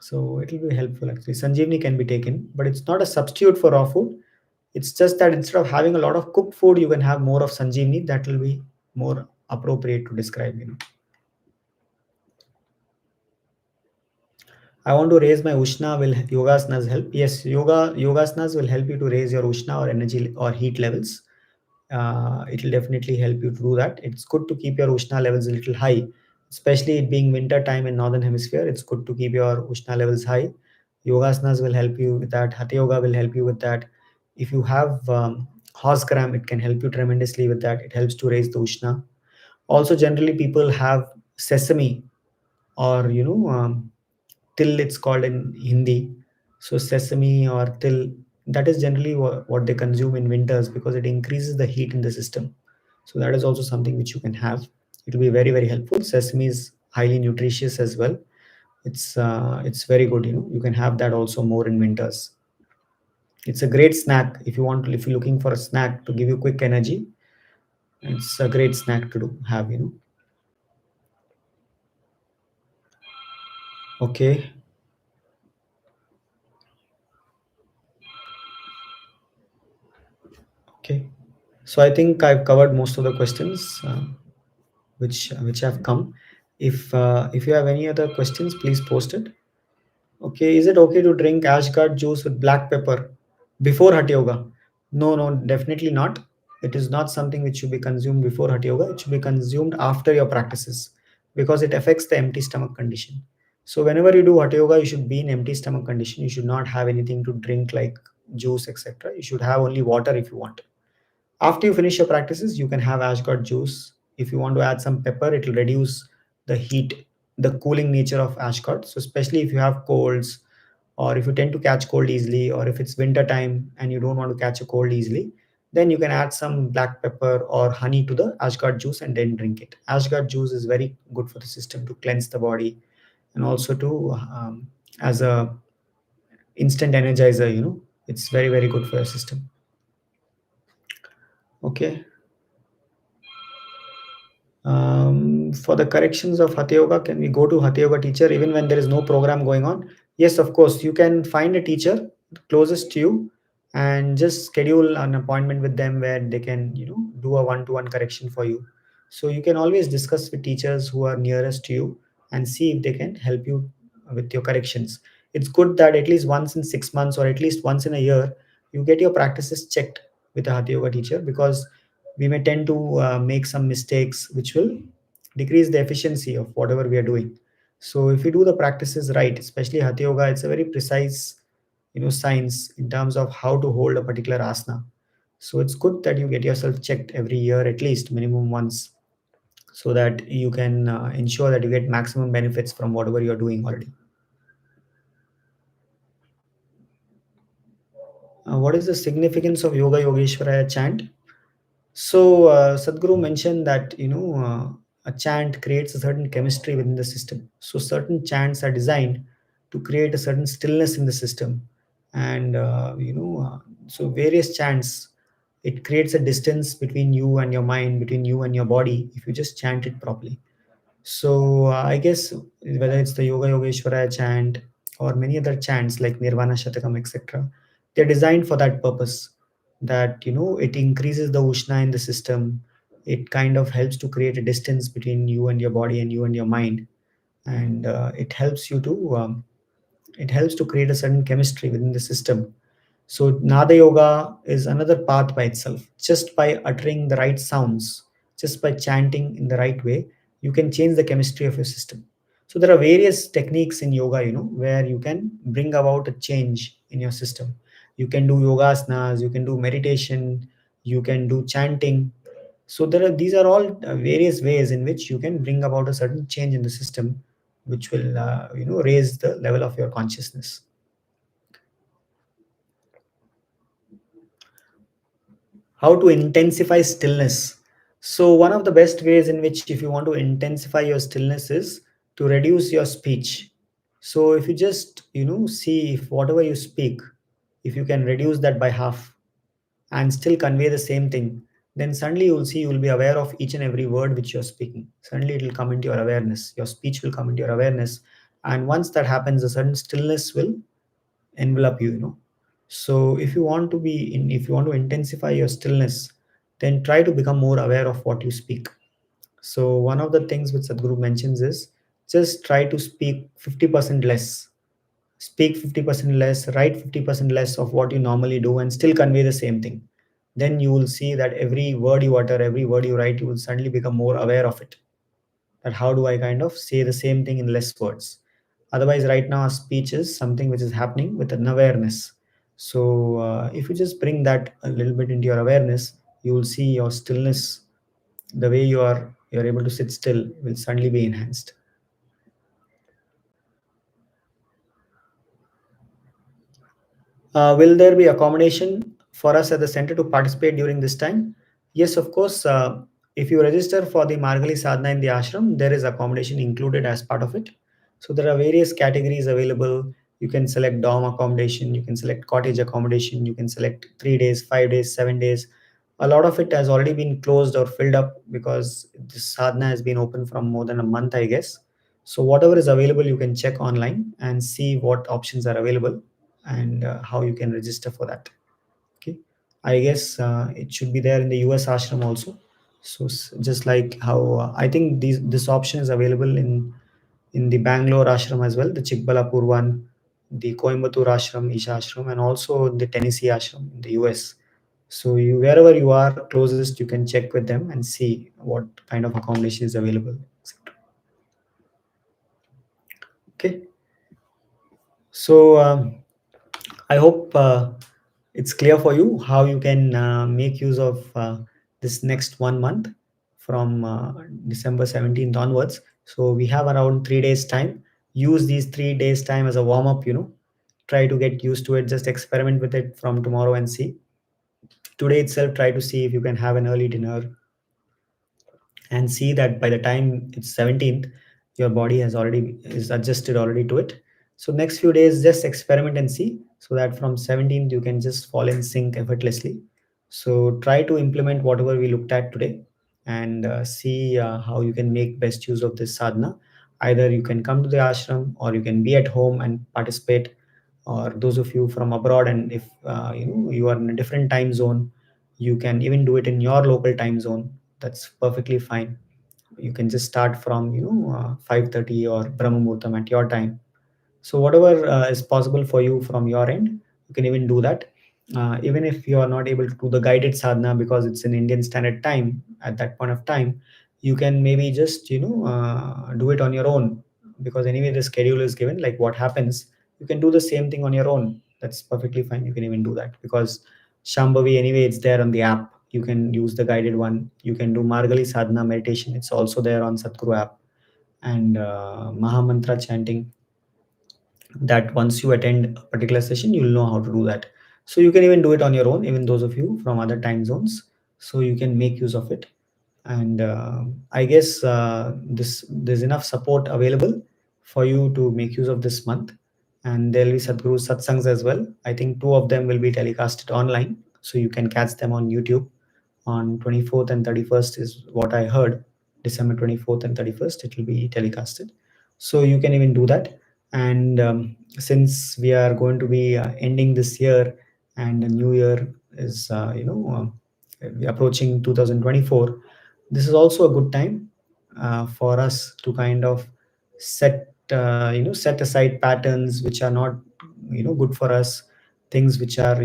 So it will be helpful actually. Sanjeevani can be taken, but it's not a substitute for raw food. It's just that instead of having a lot of cooked food, you can have more of Sanjeevani. That will be more appropriate to describe. I want to raise my ushna. Will yogasanas help? Yes, yogasanas will help you to raise your ushna or energy or heat levels. It will definitely help you to do that. It's good to keep your ushna levels a little high, especially it being winter time in northern hemisphere. It's good to keep your ushna levels high. Yogasanas will help you with that. Hatha Yoga will help you with that. If you have horse gram, it can help you tremendously with that. It helps to raise the ushna. Also, generally, people have sesame, or till, it's called in Hindi. So sesame or till, that is generally what they consume in winters, because it increases the heat in the system. So that is also something which you can have. It will be very, very helpful. Sesame is highly nutritious as well. It's very good. You can have that also more in winters. It's a great snack if you're looking for a snack to give you quick energy. It's a great snack to have. Okay. Okay. So I think I've covered most of the questions which have come. If you have any other questions, please post it. Okay, is it okay to drink ashgourd juice with black pepper before Hatha Yoga? No, no, definitely not. It is not something which should be consumed before Hatha Yoga. It should be consumed after your practices, because it affects the empty stomach condition. So whenever you do Hatha Yoga, you should be in empty stomach condition. You should not have anything to drink like juice, etc. You should have only water if you want. After you finish your practices, you can have ashgourd juice. If you want to add some pepper, it will reduce the heat, the cooling nature of ashgourd. So especially if you have colds, or if you tend to catch cold easily, or if it's winter time and you don't want to catch a cold easily, then you can add some black pepper or honey to the ashgourd juice and then drink it. Ashgourd juice is very good for the system to cleanse the body, and also to as a instant energizer. It's very, very good for your system. Okay. For the corrections of Hatha Yoga, can we go to Hatha Yoga teacher even when there is no program going on? Yes, of course. You can find a teacher closest to you and just schedule an appointment with them where they can, do a one-to-one correction for you. So you can always discuss with teachers who are nearest to you and see if they can help you with your corrections. It's good that at least once in 6 months or at least once in a year, you get your practices checked with a Hatha Yoga teacher, because we may tend to make some mistakes which will decrease the efficiency of whatever we are doing. So if you do the practices right, especially Hatha Yoga, it's a very precise science in terms of how to hold a particular asana. So it's good that you get yourself checked every year, at least minimum once, so that you can ensure that you get maximum benefits from whatever you're doing already. What is the significance of Yoga Yogeshwaraya chant? Sadhguru mentioned that a chant creates a certain chemistry within the system. So certain chants are designed to create a certain stillness in the system, and so various chants, it creates a distance between you and your mind, between you and your body, if you just chant it properly. I guess whether it's the Yoga Yogeshwaraya chant or many other chants like Nirvana Shatakam, etc., they're designed for that purpose. That it increases the ushna in the system. It kind of helps to create a distance between you and your body and you and your mind, and it helps to create a certain chemistry within the system. So Nada Yoga is another path by itself. Just by uttering the right sounds, just by chanting in the right way, you can change the chemistry of your system. So there are various techniques in yoga, where you can bring about a change in your system. You can do yogasanas, you can do meditation, you can do chanting. So these are all various ways in which you can bring about a certain change in the system, which will raise the level of your consciousness. How to intensify stillness? So one of the best ways in which, if you want to intensify your stillness, is to reduce your speech. So if you just see, if whatever you speak, if you can reduce that by half and still convey the same thing, then suddenly you will see, you will be aware of each and every word which you're speaking. Suddenly it will come into your awareness, your speech will come into your awareness, and once that happens, a certain stillness will envelop you. So if you want to intensify your stillness, then try to become more aware of what you speak. So one of the things which Sadhguru mentions is, just try to speak 50% less. Speak 50% less, write 50% less of what you normally do, and still convey the same thing. Then you will see that every word you utter, every word you write, you will suddenly become more aware of it. That how do I kind of say the same thing in less words? Otherwise, right now, our speech is something which is happening with an awareness. If you just bring that a little bit into your awareness, you will see your stillness, the way you're able to sit still, will suddenly be enhanced. Will there be accommodation for us at the center to participate during this time? Yes, of course. If you register for the Margali Sadhana in the ashram, there is accommodation included as part of it. So there are various categories available. You can select dorm accommodation, you can select cottage accommodation, you can select 3 days, 5 days, 7 days. A lot of it has already been closed or filled up because this sadhana has been open from more than a month, I guess. So whatever is available, you can check online and see what options are available, and how you can register for that. Okay, I guess it should be there in the US ashram also. Just like how I think this option is available in the Bangalore ashram as well, the Chikbalapur one, the Coimbatore ashram, Isha ashram, and also the Tennessee ashram in the US. So you, wherever you are closest, you can check with them and see what kind of accommodation is available, etc. Okay, so I hope it's clear for you how you can make use of this next 1 month from December 17th onwards. So we have around 3 days time. Use these 3 days time as a warm up. Try to get used to it. Just experiment with it from tomorrow and see. Today itself, try to see if you can have an early dinner, and see that by the time it's 17th, your body has already is adjusted already to it. So next few days, just experiment and see, so that from 17th you can just fall in sync effortlessly. So try to implement whatever we looked at today, and see how you can make best use of this sadhana. Either you can come to the ashram, or you can be at home and participate, or those of you from abroad, and if you are in a different time zone, you can even do it in your local time zone. That's perfectly fine. You can just start from 5:30 or Brahma Muhurtam at your time. So whatever is possible for you from your end, you can even do that. Even if you are not able to do the guided sadhana because it's in Indian Standard Time at that point of time, you can maybe just do it on your own, because anyway the schedule is given. Like what happens, you can do the same thing on your own. That's perfectly fine. You can even do that because Shambhavi, anyway, it's there on the app. You can use the guided one. You can do Margali Sadhana meditation. It's also there on Satguru app, and Maha mantra chanting, that once you attend a particular session, you'll know how to do that. So you can even do it on your own, even those of you from other time zones. So you can make use of it. And I guess this there's enough support available for you to make use of this month. And there'll be Sadhguru satsangs as well. I think two of them will be telecasted online, so you can catch them on YouTube on 24th and 31st is what I heard. December 24th and 31st, it will be telecasted. So you can even do that. And since we are going to be ending this year and the new year is, approaching 2024, this is also a good time for us to kind of set aside patterns which are not good for us, things which are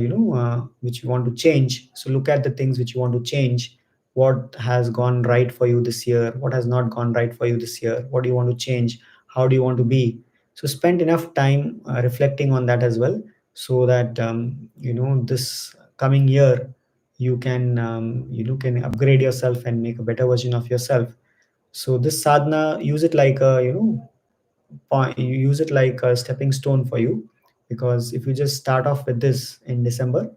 which you want to change. So look at the things which you want to change. What has gone right for you this year? What has not gone right for you this year? What do you want to change? How do you want to be? So spend enough time reflecting on that as well, so that this coming year you can can upgrade yourself and make a better version of yourself. So this sadhana, use it like a you use it like a stepping stone for you, because if you just start off with this in December,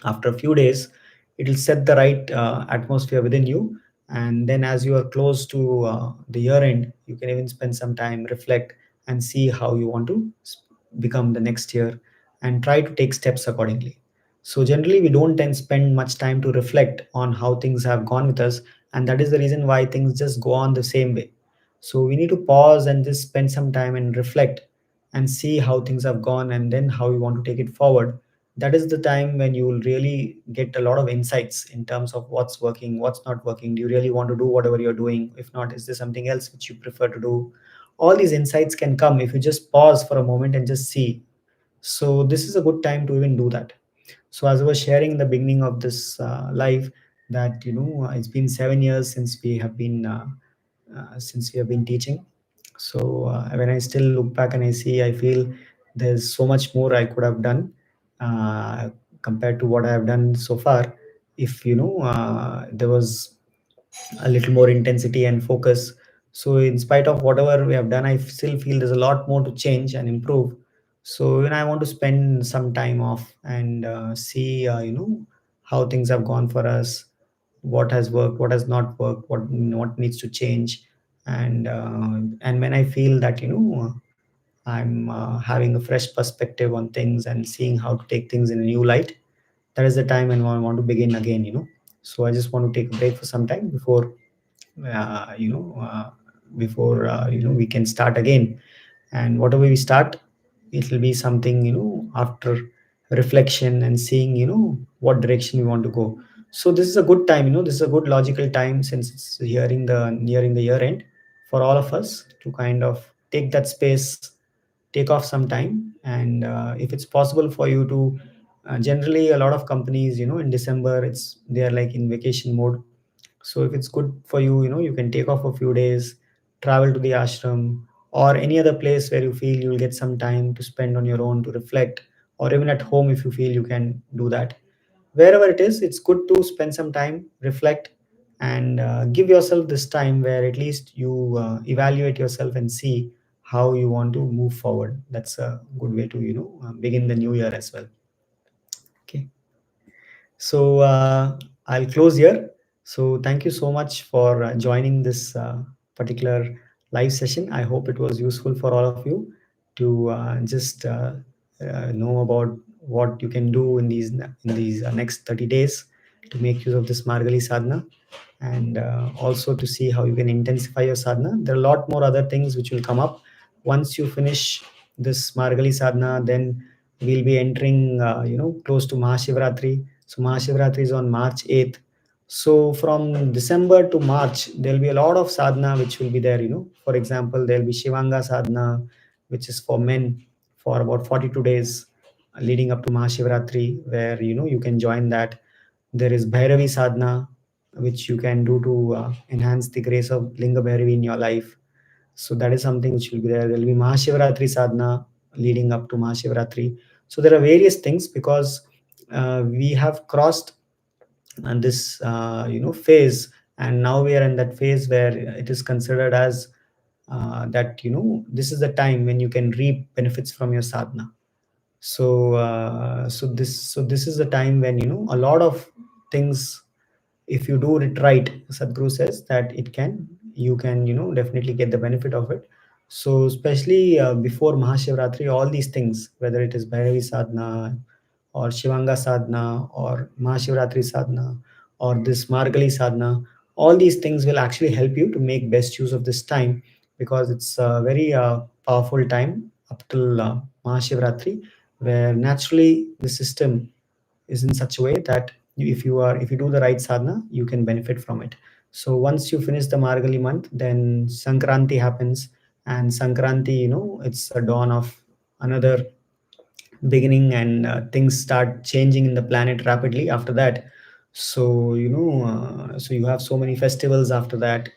after a few days it will set the right atmosphere within you. And then as you are close to the year end, you can even spend some time, reflect, and see how you want to become the next year, and try to take steps accordingly. So generally we don't tend spend much time to reflect on how things have gone with us, and that is the reason why things just go on the same way. So we need to pause and just spend some time and reflect and see how things have gone, and then how you want to take it forward. That is the time when you will really get a lot of insights in terms of what's working, what's not working. Do you really want to do whatever you're doing? If not, is there something else which you prefer to do? All these insights can come if you just pause for a moment and just see. So this is a good time to even do that. So as I was sharing in the beginning of this live, that it's been 7 years since we have been teaching. So when I still look back and I see, I feel there's so much more I could have done uh, compared to what I have done so far. If there was a little more intensity and focus. So in spite of whatever we have done, I still feel there's a lot more to change and improve. So when I want to spend some time off and see how things have gone for us, what has worked, what has not worked, what needs to change. And when I feel that I'm having a fresh perspective on things and seeing how to take things in a new light, that is the time when I want to begin again. So I just want to take a break for some time before uh, you know uh, we can start again. And whatever we start, it will be something after reflection and seeing what direction we want to go. So this is a good time, this is a good logical time, since it's nearing the year end, for all of us to kind of take that space, take off some time. And if it's possible for you to generally a lot of companies in December, they are like in vacation mode. So if it's good for you, you can take off a few days, travel to the ashram or any other place where you feel you'll get some time to spend on your own to reflect, or even at home if you feel you can do that. Wherever it is, it's good to spend some time, reflect, and give yourself this time where at least you evaluate yourself and see how you want to move forward. That's a good way to begin the new year as well. Okay. So I'll close here. So thank you so much for joining this particular live session. I hope it was useful for all of you to just know about what you can do in these next 30 days to make use of this Margali sadhana, and also to see how you can intensify your sadhana. There are a lot more other things which will come up once you finish this Margali sadhana. Then we'll be entering close to Mahashivratri. So Mahashivratri is on March 8th. So from December to March, there'll be a lot of sadhana which will be there. For example, there'll be Shivanga sadhana, which is for men, for about 42 days leading up to Mahashivratri, where you can join that. There is Bhairavi sadhana, which you can do to enhance the grace of Linga Bhairavi in your life. So that is something which will be there. There will be Mahashivratri sadhana leading up to Mahashivratri. So there are various things, because we have crossed this phase, and now we are in that phase where it is considered as that this is the time when you can reap benefits from your sadhana. So this is the time when a lot of things, if you do it right, Sadhguru says that it can you can definitely get the benefit of it. So especially before Mahashivratri, all these things, whether it is Bhairavi sadhana or Shivanga sadhana or Mahashivratri sadhana or this Margali sadhana, all these things will actually help you to make best use of this time, because it's a very powerful time up till Mahashivratri, where naturally the system is in such a way that if you do the right sadhana, you can benefit from it. So once you finish the Margali month, then Sankranti happens, and Sankranti, it's a dawn of another beginning, and things start changing in the planet rapidly after that. So you have so many festivals after that,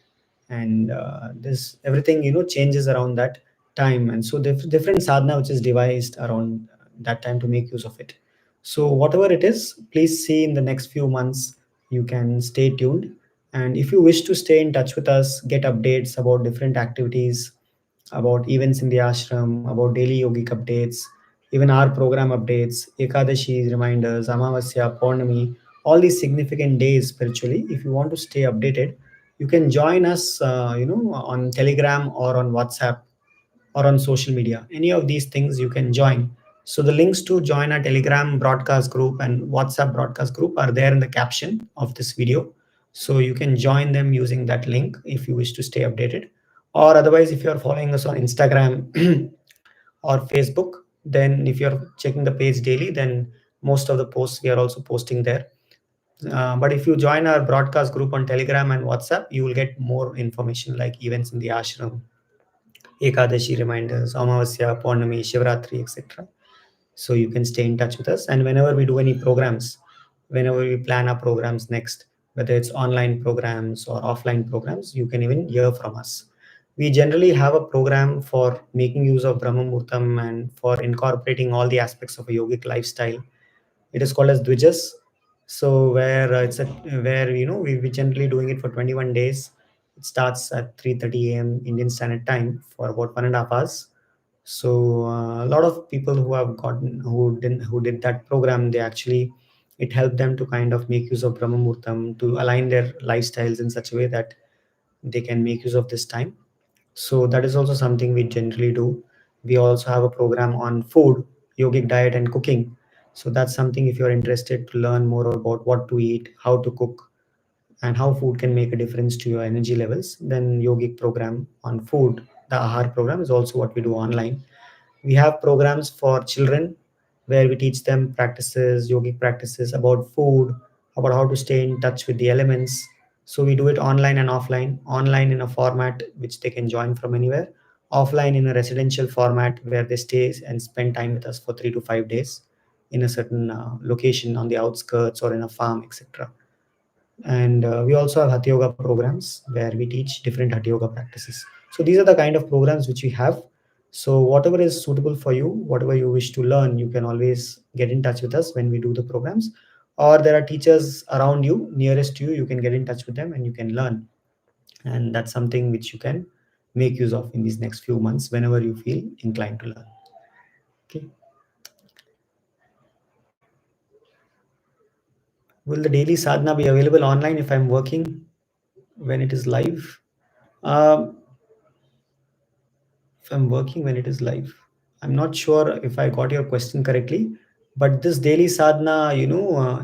and this everything changes around that time, and so different sadhana which is devised around that time to make use of it. So whatever it is, please see in the next few months, you can stay tuned. And if you wish to stay in touch with us, get updates about different activities, about events in the ashram, about daily yogic updates, even our program updates, Ekadashi reminders, Amavasya, Paurnami, all these significant days spiritually. If you want to stay updated, you can join us, on Telegram or on WhatsApp or on social media. Any of these things you can join. So the links to join our Telegram broadcast group and WhatsApp broadcast group are there in the caption of this video. So you can join them using that link if you wish to stay updated. Or otherwise, if you are following us on Instagram or Facebook, then if you're checking the page daily, then most of the posts we are also posting there. But if you join our broadcast group on Telegram and WhatsApp, you will get more information like events in the ashram, Ekadashi reminders, Amavasya, Paurnami, Shivratri, etc. So you can stay in touch with us. And whenever we do any programs, whenever we plan our programs next, whether it's online programs or offline programs, you can even hear from us. We generally have a program for making use of Brahma Muhurtam and for incorporating all the aspects of a yogic lifestyle. It is called as Dvijas. So where where we generally doing it for 21 days. It starts at 3:30 a.m. Indian Standard Time for about 1.5 hours. So a lot of people who have gotten who did that program, they actually, it helped them to kind of make use of Brahma Muhurtam to align their lifestyles in such a way that they can make use of this time. So that is also something we generally do. We also have a program on food, yogic diet and cooking. So that's something, if you're interested to learn more about what to eat, how to cook, and how food can make a difference to your energy levels, then yogic program on food, the Ahar program, is also what we do online. We have programs for children where we teach them practices, yogic practices about food, about how to stay in touch with the elements. So we do it online and offline. Online in a format which they can join from anywhere. Offline in a residential format where they stay and spend time with us for 3 to 5 days in a certain location on the outskirts or in a farm, etc. And we also have Hatha Yoga programs where we teach different Hatha Yoga practices. So these are the kind of programs which we have. So whatever is suitable for you, whatever you wish to learn, you can always get in touch with us when we do the programs. Or there are teachers around you, nearest to you, you can get in touch with them and you can learn. And that's something which you can make use of in these next few months whenever you feel inclined to learn. Okay. Will the daily sadhana be available online if I'm working when it is live? Um, if I'm working when it is live. I'm not sure if I got your question correctly, but this daily sadhana,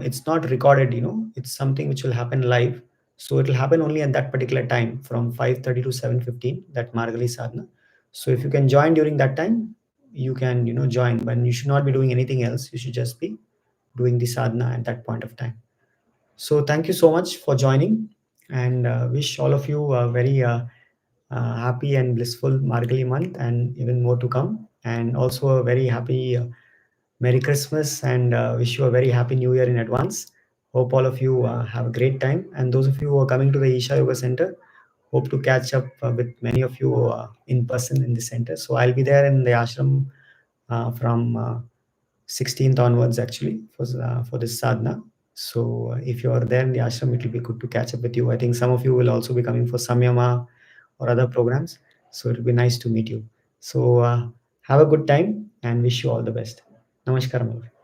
it's not recorded, it's something which will happen live. So it will happen only at that particular time from 5:30 to 7:15, that Margali sadhana. So if you can join during that time, you can, join, but you should not be doing anything else. You should just be doing the sadhana at that point of time. So thank you so much for joining, and wish all of you a very happy and blissful Margali month and even more to come. And also a very happy Merry Christmas, and wish you a very happy New Year in advance. Hope all of you have a great time. And those of you who are coming to the Isha Yoga Center, hope to catch up with many of you in person in the center. So I'll be there in the ashram from 16th onwards, actually, for this sadhana. So if you are there in the ashram, it will be good to catch up with you. I think some of you will also be coming for Samyama or other programs. So it will be nice to meet you. So have a good time and wish you all the best. Namaskaram.